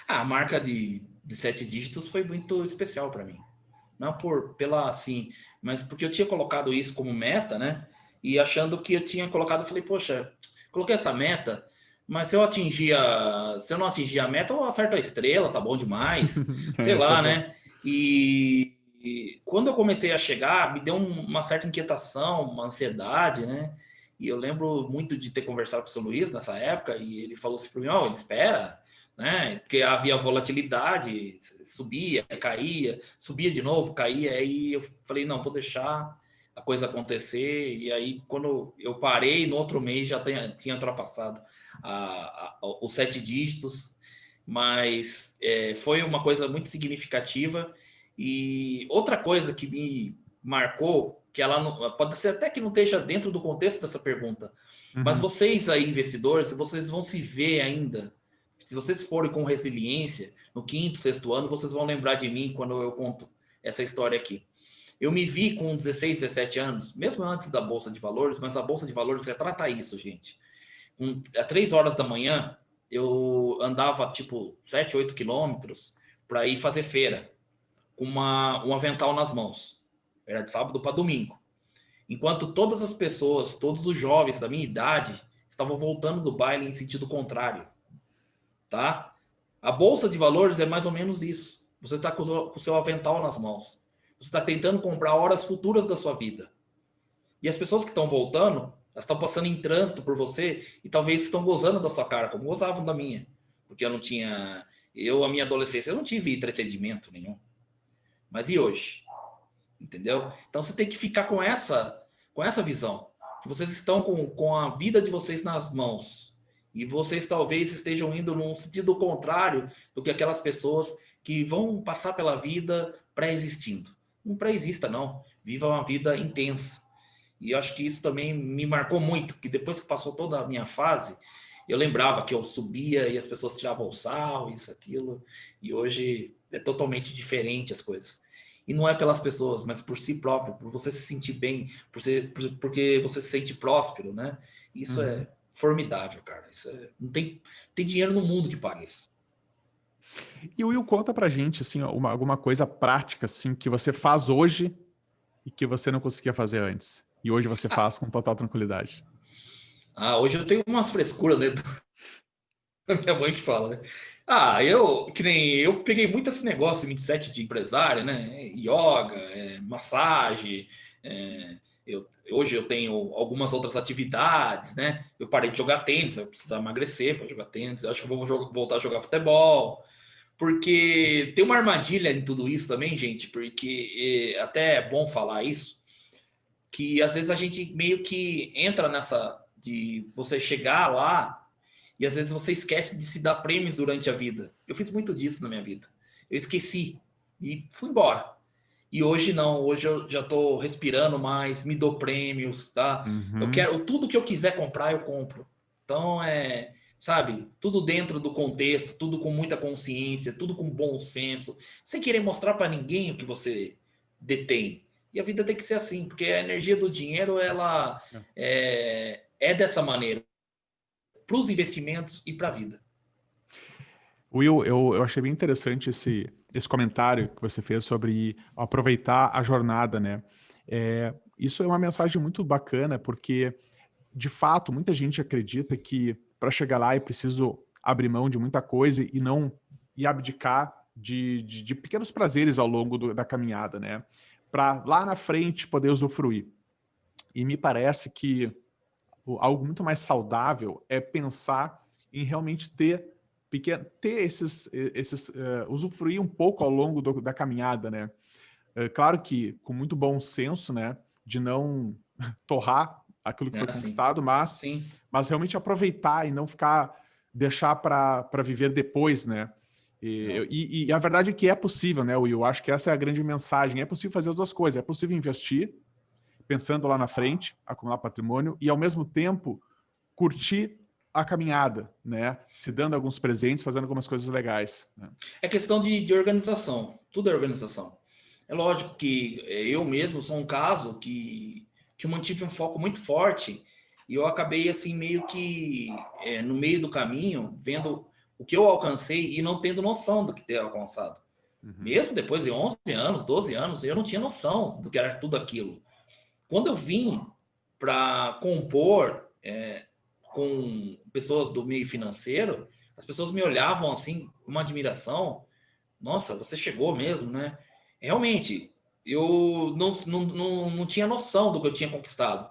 A marca de 7 dígitos foi muito especial para mim. Não pela assim, mas porque eu tinha colocado isso como meta, né? E achando que eu tinha colocado, eu falei, poxa, coloquei essa meta, mas se eu não atingir a meta, eu acerto a estrela, tá bom demais, sei lá, né? E quando eu comecei a chegar, me deu uma certa inquietação, uma ansiedade, né? E eu lembro muito de ter conversado com o seu Luiz nessa época, e ele falou assim para mim, ó, espera, né? Porque havia volatilidade, subia, caía, subia de novo, caía, aí eu falei, não, vou deixar a coisa acontecer, e aí quando eu parei, no outro mês já tinha ultrapassado os 7 dígitos, mas foi uma coisa muito significativa. E outra coisa que me marcou, que ela não, pode ser até que não esteja dentro do contexto dessa pergunta, mas vocês aí, investidores, vocês vão se ver ainda. Se vocês forem com resiliência, no 5º, 6º ano, vocês vão lembrar de mim quando eu conto essa história aqui. Eu me vi com 16, 17 anos, mesmo antes da Bolsa de Valores, mas a Bolsa de Valores retrata isso, gente. Às 3 horas da manhã, eu andava tipo 7, 8 quilômetros para ir fazer feira, com um avental nas mãos. Era de sábado para domingo. Enquanto todas as pessoas, todos os jovens da minha idade, estavam voltando do baile em sentido contrário. Tá? A Bolsa de Valores é mais ou menos isso. Você está com o seu avental nas mãos. Você está tentando comprar horas futuras da sua vida. E as pessoas que estão voltando, elas estão passando em trânsito por você e talvez estão gozando da sua cara, como gozavam da minha. Porque eu não tinha... a minha adolescência, eu não tive entretenimento nenhum. Mas e hoje? Entendeu? Então você tem que ficar com essa visão. Que vocês estão com a vida de vocês nas mãos. E vocês talvez estejam indo num sentido contrário do que aquelas pessoas que vão passar pela vida pré-existindo. Não pré-exista, não. Viva uma vida intensa. E eu acho que isso também me marcou muito, que depois que passou toda a minha fase, eu lembrava que eu subia e as pessoas tiravam o sarro, isso, aquilo. E hoje é totalmente diferente as coisas. E não é pelas pessoas, mas por si próprio, por você se sentir bem, porque você se sente próspero, né? Isso é formidável, cara. Não tem dinheiro no mundo que pague isso. E o Will, conta pra gente, assim, alguma coisa prática, assim, que você faz hoje e que você não conseguia fazer antes. E hoje você faz com total tranquilidade. Hoje eu tenho umas frescuras dentro da minha mãe que fala, né? Eu peguei muito esse negócio 27 de empresário, né? Yoga, massagem, hoje eu tenho algumas outras atividades, né? Eu parei de jogar tênis, eu preciso emagrecer para jogar tênis. Eu acho que eu vou voltar a jogar futebol, porque tem uma armadilha em tudo isso também, gente, porque até é bom falar isso, que às vezes a gente meio que entra nessa de você chegar lá e às vezes você esquece de se dar prêmios durante a vida. Eu fiz muito disso na minha vida. Eu esqueci e fui embora. E hoje não, hoje eu já estou respirando mais, me dou prêmios, tá? Eu quero tudo que eu quiser comprar, eu compro. Então sabe? Tudo dentro do contexto, tudo com muita consciência, tudo com bom senso, sem querer mostrar para ninguém o que você detém. E a vida tem que ser assim, porque a energia do dinheiro, ela é dessa maneira, para os investimentos e para a vida. Will, eu achei bem interessante esse comentário que você fez sobre aproveitar a jornada, né? Isso é uma mensagem muito bacana, porque, de fato, muita gente acredita que para chegar lá é preciso abrir mão de muita coisa e abdicar de pequenos prazeres ao longo da caminhada, né? Para lá na frente poder usufruir. E me parece que algo muito mais saudável é pensar em realmente ter usufruir um pouco ao longo da caminhada, né? Claro que com muito bom senso, né? De não torrar aquilo que foi Assim, conquistado, sim. mas realmente aproveitar e não deixar para viver depois, né? E a verdade é que é possível, né, Will? Eu acho que essa é a grande mensagem. É possível fazer as duas coisas. É possível investir, pensando lá na frente, acumular patrimônio, e ao mesmo tempo curtir a caminhada, né? Se dando alguns presentes, fazendo algumas coisas legais, né? É questão de organização. Tudo é organização. É lógico que eu mesmo sou um caso que eu mantive um foco muito forte e eu acabei assim meio que no meio do caminho vendo o que eu alcancei e não tendo noção do que ter alcançado. Uhum. Mesmo depois de 11 anos, 12 anos, eu não tinha noção do que era tudo aquilo. Quando eu vim para compor com pessoas do meio financeiro, as pessoas me olhavam assim com uma admiração. Nossa, você chegou mesmo, né? Realmente, eu não tinha noção do que eu tinha conquistado.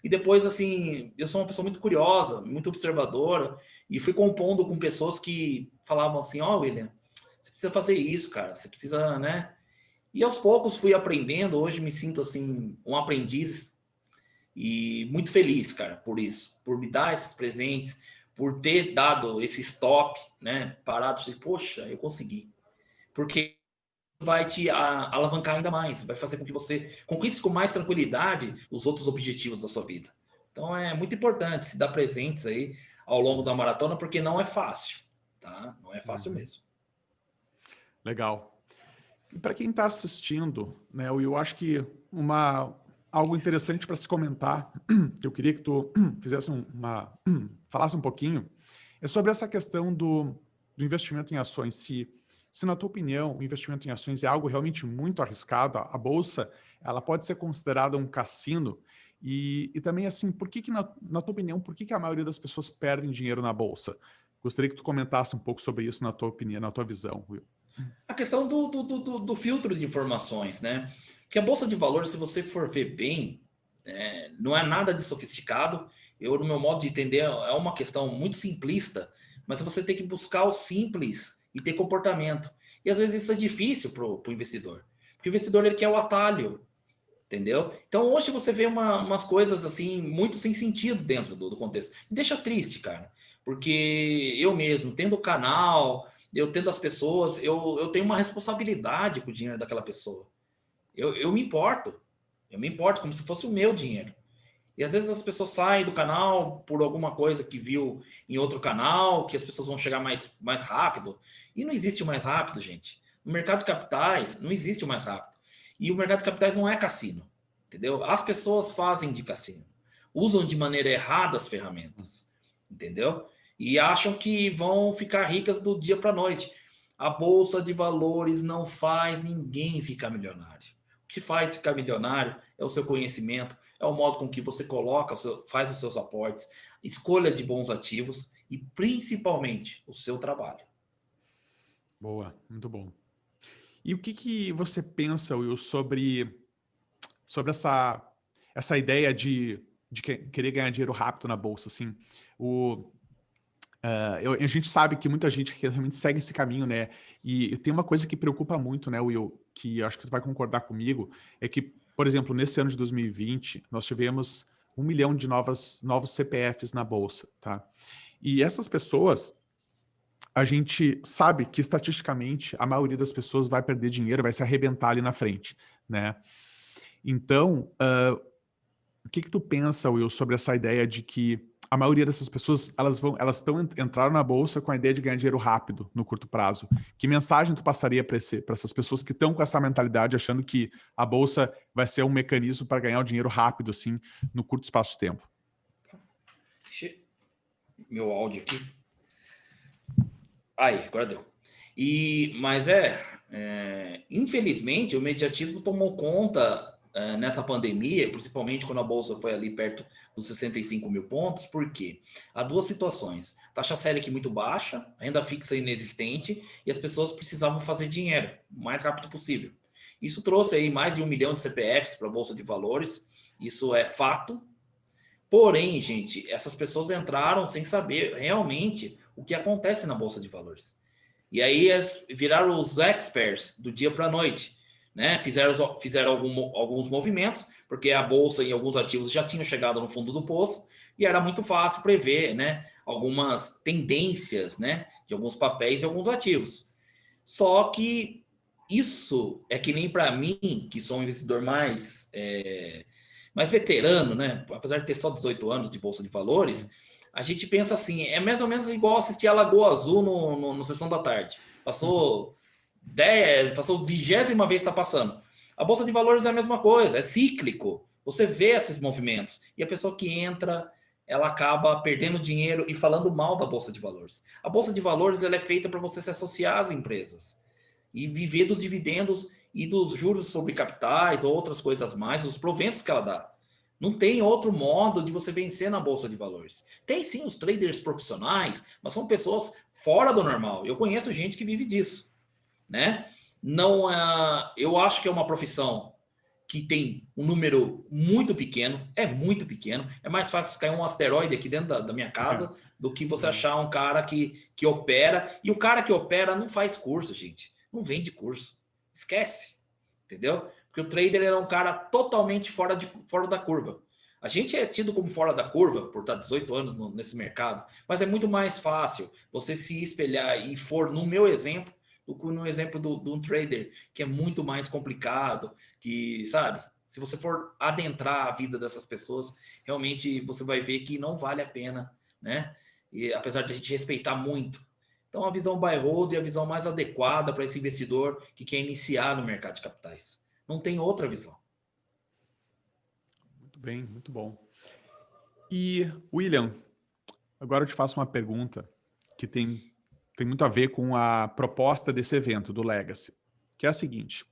E depois, assim, eu sou uma pessoa muito curiosa, muito observadora, e fui compondo com pessoas que falavam assim: Ó, William, você precisa fazer isso, cara, você precisa, né? E aos poucos fui aprendendo. Hoje me sinto, assim, um aprendiz e muito feliz, cara, por isso, por me dar esses presentes, por ter dado esse stop, né? Parado, assim, poxa, eu consegui. Porque vai te alavancar ainda mais, vai fazer com que você conquiste com mais tranquilidade os outros objetivos da sua vida. Então é muito importante se dar presentes aí ao longo da maratona, porque não é fácil, tá? Não é fácil Uhum. mesmo. Legal. E para quem está assistindo, né, eu acho que algo interessante para se comentar, que eu queria que tu fizesse falasse um pouquinho, é sobre essa questão do investimento em ações. Se, na tua opinião, o investimento em ações é algo realmente muito arriscado, a bolsa, ela pode ser considerada um cassino, e também, assim, por que na tua opinião, por que a maioria das pessoas perdem dinheiro na bolsa? Gostaria que tu comentasse um pouco sobre isso na tua opinião, na tua visão, Will. A questão do filtro de informações, né? Que a bolsa de valores, se você for ver bem, não é nada de sofisticado. Eu, no meu modo de entender, é uma questão muito simplista, mas você tem que buscar o simples e ter comportamento. E às vezes isso é difícil para o investidor, porque o investidor ele quer o atalho, entendeu? Então hoje você vê umas coisas assim muito sem sentido dentro do contexto. Me deixa triste, cara, porque eu mesmo, tendo o canal, eu tendo as pessoas, eu tenho uma responsabilidade com o dinheiro daquela pessoa. Eu me importo. Eu me importo como se fosse o meu dinheiro. E às vezes as pessoas saem do canal por alguma coisa que viu em outro canal, que as pessoas vão chegar mais rápido. E não existe o mais rápido, gente. No mercado de capitais, não existe o mais rápido. E o mercado de capitais não é cassino, entendeu? As pessoas fazem de cassino. Usam de maneira errada as ferramentas, entendeu? E acham que vão ficar ricas do dia para a noite. A bolsa de valores não faz ninguém ficar milionário. O que faz ficar milionário é o seu conhecimento, é o modo com que você coloca, faz os seus aportes, escolha de bons ativos e principalmente o seu trabalho. Boa, muito bom. E o que você pensa, Will, sobre essa ideia de querer ganhar dinheiro rápido na bolsa? Assim, a gente sabe que muita gente realmente segue esse caminho, né? E tem uma coisa que preocupa muito, né, Will, que acho que tu vai concordar comigo, é que, por exemplo, nesse ano de 2020, nós tivemos 1 milhão de novos CPFs na bolsa, tá? E essas pessoas, a gente sabe que estatisticamente a maioria das pessoas vai perder dinheiro, vai se arrebentar ali na frente, né? Então, o que tu pensa, Will, sobre essa ideia de que a maioria dessas pessoas, entraram na bolsa com a ideia de ganhar dinheiro rápido, no curto prazo. Que mensagem tu passaria para essas pessoas que estão com essa mentalidade, achando que a bolsa vai ser um mecanismo para ganhar o dinheiro rápido, assim, no curto espaço de tempo? Meu áudio aqui. Aí, agora deu. Mas infelizmente, o mediatismo tomou conta nessa pandemia, principalmente quando a bolsa foi ali perto dos 65 mil pontos. Por quê? Há duas situações: taxa Selic muito baixa, renda fixa inexistente, e as pessoas precisavam fazer dinheiro o mais rápido possível. Isso trouxe aí mais de 1 milhão de CPFs para a Bolsa de Valores, isso é fato. Porém, gente, essas pessoas entraram sem saber realmente o que acontece na Bolsa de Valores. E aí viraram os experts do dia para a noite, né? Fizeram alguns movimentos, porque a bolsa e alguns ativos já tinham chegado no fundo do poço e era muito fácil prever, né, algumas tendências, né, de alguns papéis e alguns ativos. Só que isso é que nem para mim, que sou um investidor mais veterano, né? Apesar de ter só 18 anos de bolsa de valores, a gente pensa assim, é mais ou menos igual assistir a Lagoa Azul no Sessão da Tarde. Passou 20ª vez que está passando. A Bolsa de Valores é a mesma coisa, é cíclico. Você vê esses movimentos. E a pessoa que entra, ela acaba perdendo dinheiro e falando mal da Bolsa de Valores. A Bolsa de Valores ela é feita para você se associar às empresas e viver dos dividendos e dos juros sobre capitais ou outras coisas mais, os proventos que ela dá. Não tem outro modo de você vencer na Bolsa de Valores. Tem sim os traders profissionais, mas são pessoas fora do normal. Eu conheço gente que vive disso, né? Não, eu acho que é uma profissão que tem um número muito pequeno, é muito pequeno. É mais fácil cair um asteroide aqui dentro da minha casa do que você achar um cara que opera. E o cara que opera não faz curso, gente. Não vende curso. Esquece. Entendeu? Porque o trader é um cara totalmente fora da curva. A gente é tido como fora da curva por estar 18 anos nesse mercado, mas é muito mais fácil você se espelhar e for no meu exemplo do que no exemplo de um trader, que é muito mais complicado, que, sabe, se você for adentrar a vida dessas pessoas, realmente você vai ver que não vale a pena, né? E apesar de a gente respeitar muito. Então, a visão buy hold é a visão mais adequada para esse investidor que quer iniciar no mercado de capitais. Não tem outra visão. Muito bem, muito bom. E, William, agora eu te faço uma pergunta que tem muito a ver com a proposta desse evento, do Legacy, que é a seguinte: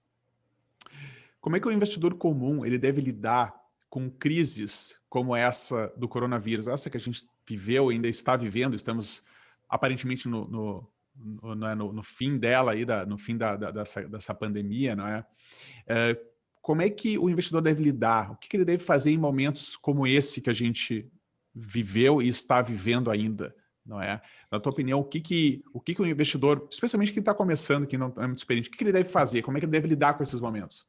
como é que o investidor comum ele deve lidar com crises como essa do coronavírus, essa que a gente viveu e ainda está vivendo, estamos aparentemente no fim dela, aí, no fim dessa pandemia, não é? Como é que o investidor deve lidar? O que ele deve fazer em momentos como esse que a gente viveu e está vivendo ainda? Não é? Na tua opinião, o que o investidor, especialmente quem está começando, quem não é muito experiente, o que ele deve fazer? Como é que ele deve lidar com esses momentos?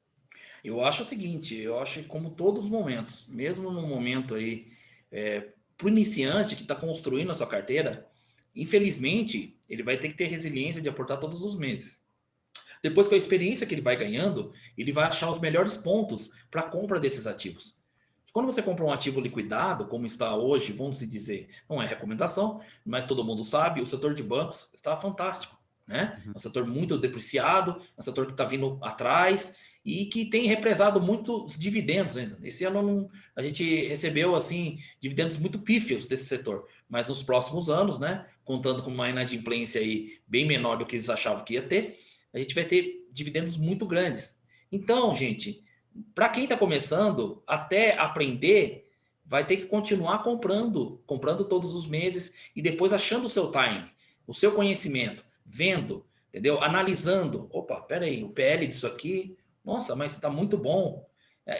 Eu acho o seguinte, eu acho que como todos os momentos, mesmo no momento aí, para o iniciante que está construindo a sua carteira, infelizmente, ele vai ter que ter resiliência de aportar todos os meses. Depois, com a experiência que ele vai ganhando, ele vai achar os melhores pontos para a compra desses ativos. Quando você compra um ativo liquidado, como está hoje, vamos dizer, não é recomendação, mas todo mundo sabe, o setor de bancos está fantástico, né? É um setor muito depreciado, é um setor que está vindo atrás e que tem represado muitos dividendos ainda. Esse ano a gente recebeu assim dividendos muito pífios desse setor, mas nos próximos anos, né, contando com uma inadimplência aí bem menor do que eles achavam que ia ter, a gente vai ter dividendos muito grandes. Então, gente, para quem está começando, até aprender, vai ter que continuar comprando todos os meses e depois achando o seu time, o seu conhecimento, vendo, entendeu? Analisando. Opa, peraí, o PL disso aqui, nossa, mas está muito bom.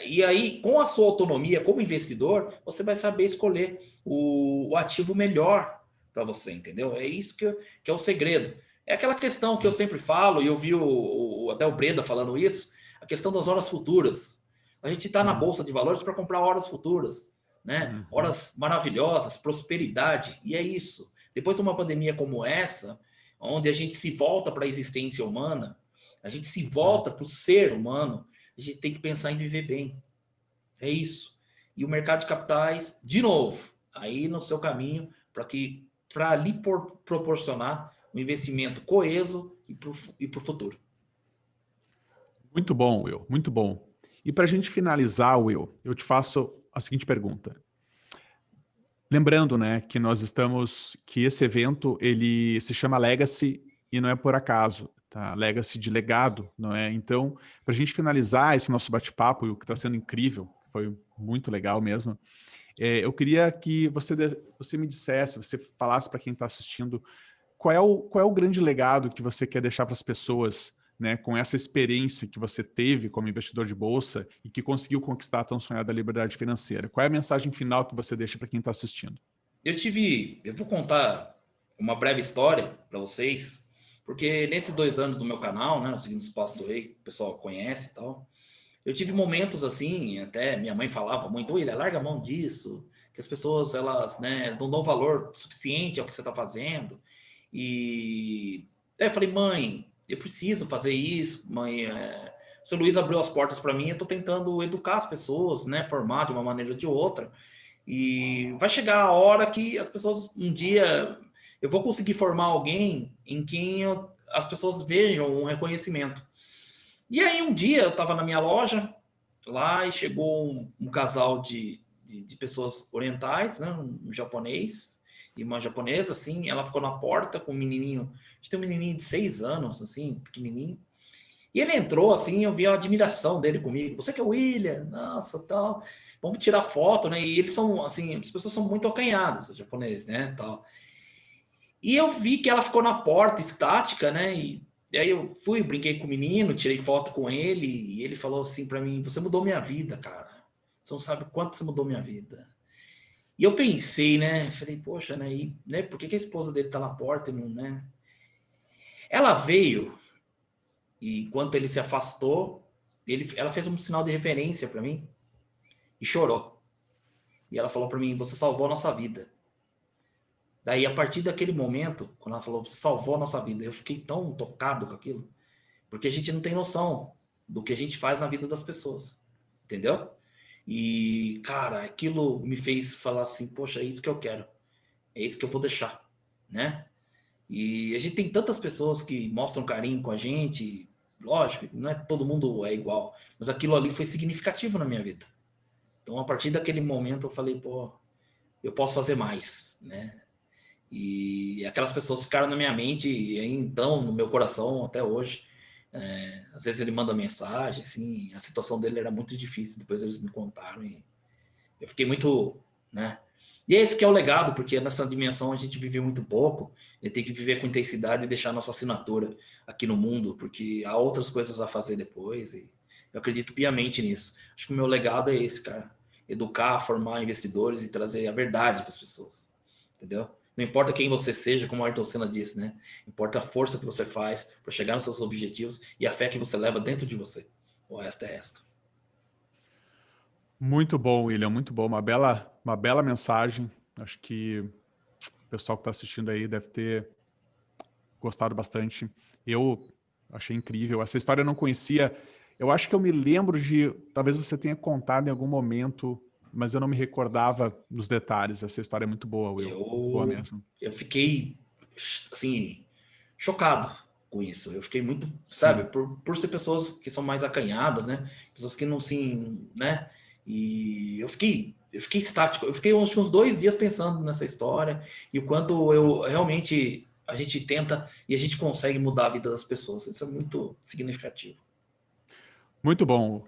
E aí, com a sua autonomia como investidor, você vai saber escolher o ativo melhor para você, entendeu? É isso que é o segredo. É aquela questão que eu sempre falo, e eu vi até o Breda falando isso, a questão das horas futuras. A gente está na Bolsa de Valores para comprar horas futuras, né? Horas maravilhosas, prosperidade, e é isso. Depois de uma pandemia como essa, onde a gente se volta para a existência humana, a gente se volta para o ser humano, a gente tem que pensar em viver bem. É isso. E o mercado de capitais, de novo, aí no seu caminho para lhe proporcionar um investimento coeso e para o futuro. Muito bom, Will, muito bom. E para a gente finalizar, Will, eu te faço a seguinte pergunta. Lembrando, né, que esse evento, ele se chama Legacy e não é por acaso, tá? Legacy de legado, não é? Então, para a gente finalizar esse nosso bate-papo, o que está sendo incrível, foi muito legal mesmo, eu queria que você me dissesse, você falasse para quem está assistindo, qual é o grande legado que você quer deixar para as pessoas, né, com essa experiência que você teve como investidor de bolsa e que conseguiu conquistar a tão sonhada liberdade financeira? Qual é a mensagem final que você deixa para quem está assistindo? Eu vou contar uma breve história para vocês, porque nesses 2 anos do meu canal, né, Seguindo os Passos do Rei, o pessoal conhece e tal, eu tive momentos assim, até minha mãe falava muito, William, larga a mão disso, que as pessoas, elas, né, não dão valor suficiente ao que você está fazendo. E até eu falei, mãe, eu preciso fazer isso, mãe. O seu Luiz abriu as portas para mim, eu estou tentando educar as pessoas, né, formar de uma maneira ou de outra. E vai chegar a hora que as pessoas, um dia, eu vou conseguir formar alguém em quem as pessoas vejam um reconhecimento. E aí um dia eu estava na minha loja lá e chegou um casal de pessoas orientais, né, um japonês e uma japonesa, assim, ela ficou na porta com um menininho, a gente tem um menininho de 6 anos, assim, pequenininho, e ele entrou, assim, eu vi a admiração dele comigo, você que é o William, nossa, tal, vamos tirar foto, né, e eles são, assim, as pessoas são muito acanhadas, os japoneses, né, tal. E eu vi que ela ficou na porta, estática, né, e aí eu fui, brinquei com o menino, tirei foto com ele, e ele falou assim para mim, você mudou minha vida, cara, você não sabe o quanto você mudou minha vida. E eu pensei, né? Falei, poxa, né? E, né por que a esposa dele tá na porta e não, né? Ela veio e enquanto ele se afastou, ela fez um sinal de reverência para mim e chorou. E ela falou para mim, você salvou a nossa vida. Daí, a partir daquele momento, quando ela falou, você salvou a nossa vida, eu fiquei tão tocado com aquilo, porque a gente não tem noção do que a gente faz na vida das pessoas, entendeu? E, cara, aquilo me fez falar assim, poxa, é isso que eu quero, é isso que eu vou deixar, né? E a gente tem tantas pessoas que mostram carinho com a gente, lógico, não é todo mundo é igual, mas aquilo ali foi significativo na minha vida. Então, a partir daquele momento, eu falei, pô, eu posso fazer mais, né? E aquelas pessoas ficaram na minha mente, e então, no meu coração, até hoje. Às vezes ele manda mensagem, assim, a situação dele era muito difícil, depois eles me contaram e eu fiquei muito, né? E esse que é o legado, porque nessa dimensão a gente vive muito pouco, e tem que viver com intensidade e deixar nossa assinatura aqui no mundo, porque há outras coisas a fazer depois, e eu acredito piamente nisso. Acho que o meu legado é esse, cara. Educar, formar investidores e trazer a verdade para as pessoas, entendeu? Não importa quem você seja, como a Ayrton Senna disse, né? Importa a força que você faz para chegar nos seus objetivos e a fé que você leva dentro de você. O resto é resto. Muito bom, William, muito bom. Uma bela mensagem. Acho que o pessoal que está assistindo aí deve ter gostado bastante. Eu achei incrível. Essa história eu não conhecia. Eu acho que eu me lembro de... Talvez você tenha contado em algum momento, mas eu não me recordava dos detalhes. Essa história é muito boa, Will. Muito boa mesmo. Eu fiquei, assim, chocado com isso. Eu fiquei muito, sabe, Sim. por ser pessoas que são mais acanhadas, né? Pessoas que não se, né? E eu fiquei estático. Eu fiquei uns 2 dias pensando nessa história e o quanto eu realmente a gente tenta e a gente consegue mudar a vida das pessoas. Isso é muito significativo. Muito bom,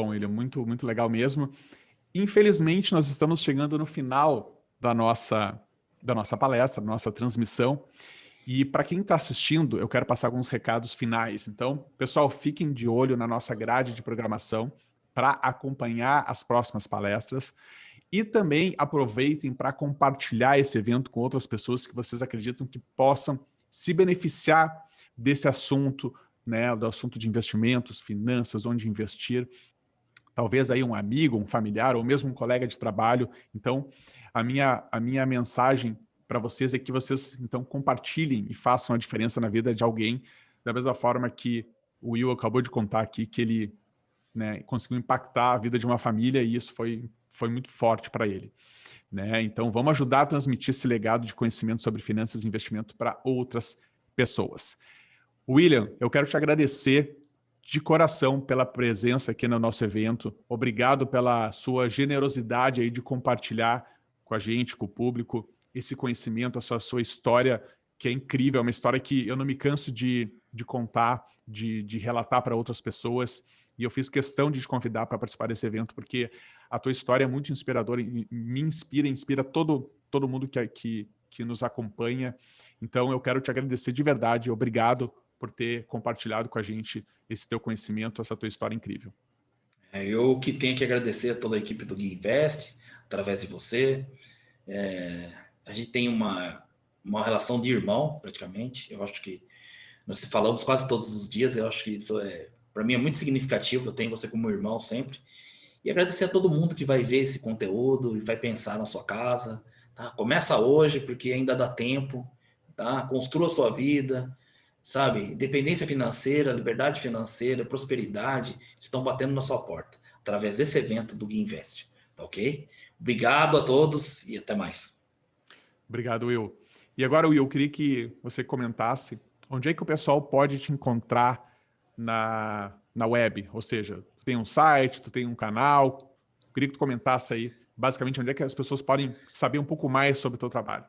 William. Muito, muito legal mesmo. Infelizmente, nós estamos chegando no final da nossa palestra, da nossa transmissão. E para quem está assistindo, eu quero passar alguns recados finais. Então, pessoal, fiquem de olho na nossa grade de programação para acompanhar as próximas palestras. E também aproveitem para compartilhar esse evento com outras pessoas que vocês acreditam que possam se beneficiar desse assunto, né, do assunto de investimentos, finanças, onde investir. Talvez aí um amigo, um familiar ou mesmo um colega de trabalho. Então, a minha mensagem para vocês é que vocês, então, compartilhem e façam a diferença na vida de alguém, da mesma forma que o Will acabou de contar aqui, que ele, né, conseguiu impactar a vida de uma família e isso foi foi muito forte para ele, né? Então, vamos ajudar a transmitir esse legado de conhecimento sobre finanças e investimento para outras pessoas. William, eu quero te agradecer de coração pela presença aqui no nosso evento. Obrigado pela sua generosidade aí de compartilhar com a gente, com o público, esse conhecimento, essa sua história, que é incrível, é uma história que eu não me canso de contar, de relatar para outras pessoas. E eu fiz questão de te convidar para participar desse evento, porque a tua história é muito inspiradora, me inspira todo mundo que nos acompanha. Então, eu quero te agradecer de verdade. Obrigado por ter compartilhado com a gente esse teu conhecimento, essa tua história incrível. Eu que tenho que agradecer a toda a equipe do Gui Invest, através de você. A gente tem uma relação de irmão, praticamente. Eu acho que nós falamos quase todos os dias. Eu acho que isso para mim é muito significativo. Eu tenho você como irmão sempre. E agradecer a todo mundo que vai ver esse conteúdo e vai pensar na sua casa. Tá? Começa hoje, porque ainda dá tempo. Tá? Construa a sua vida. Sabe? Independência financeira, liberdade financeira, prosperidade estão batendo na sua porta através desse evento do Gui Invest. Tá ok? Obrigado a todos e até mais. Obrigado, Will. E agora, Will, eu queria que você comentasse onde é que o pessoal pode te encontrar na web. Ou seja, tu tem um site, tu tem um canal. Eu queria que tu comentasse aí, basicamente, onde é que as pessoas podem saber um pouco mais sobre o teu trabalho.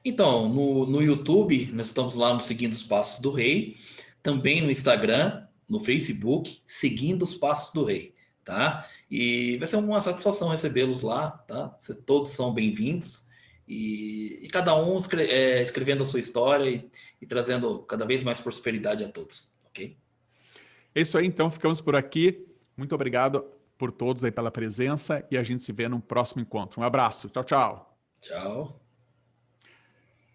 Então, no YouTube, nós estamos lá no Seguindo os Passos do Rei, também no Instagram, no Facebook, Seguindo os Passos do Rei, tá? E vai ser uma satisfação recebê-los lá, tá? Todos são bem-vindos e cada um escrevendo a sua história e trazendo cada vez mais prosperidade a todos, ok? É isso aí, então, ficamos por aqui. Muito obrigado por todos aí pela presença e a gente se vê no próximo encontro. Um abraço. Tchau, tchau. Tchau.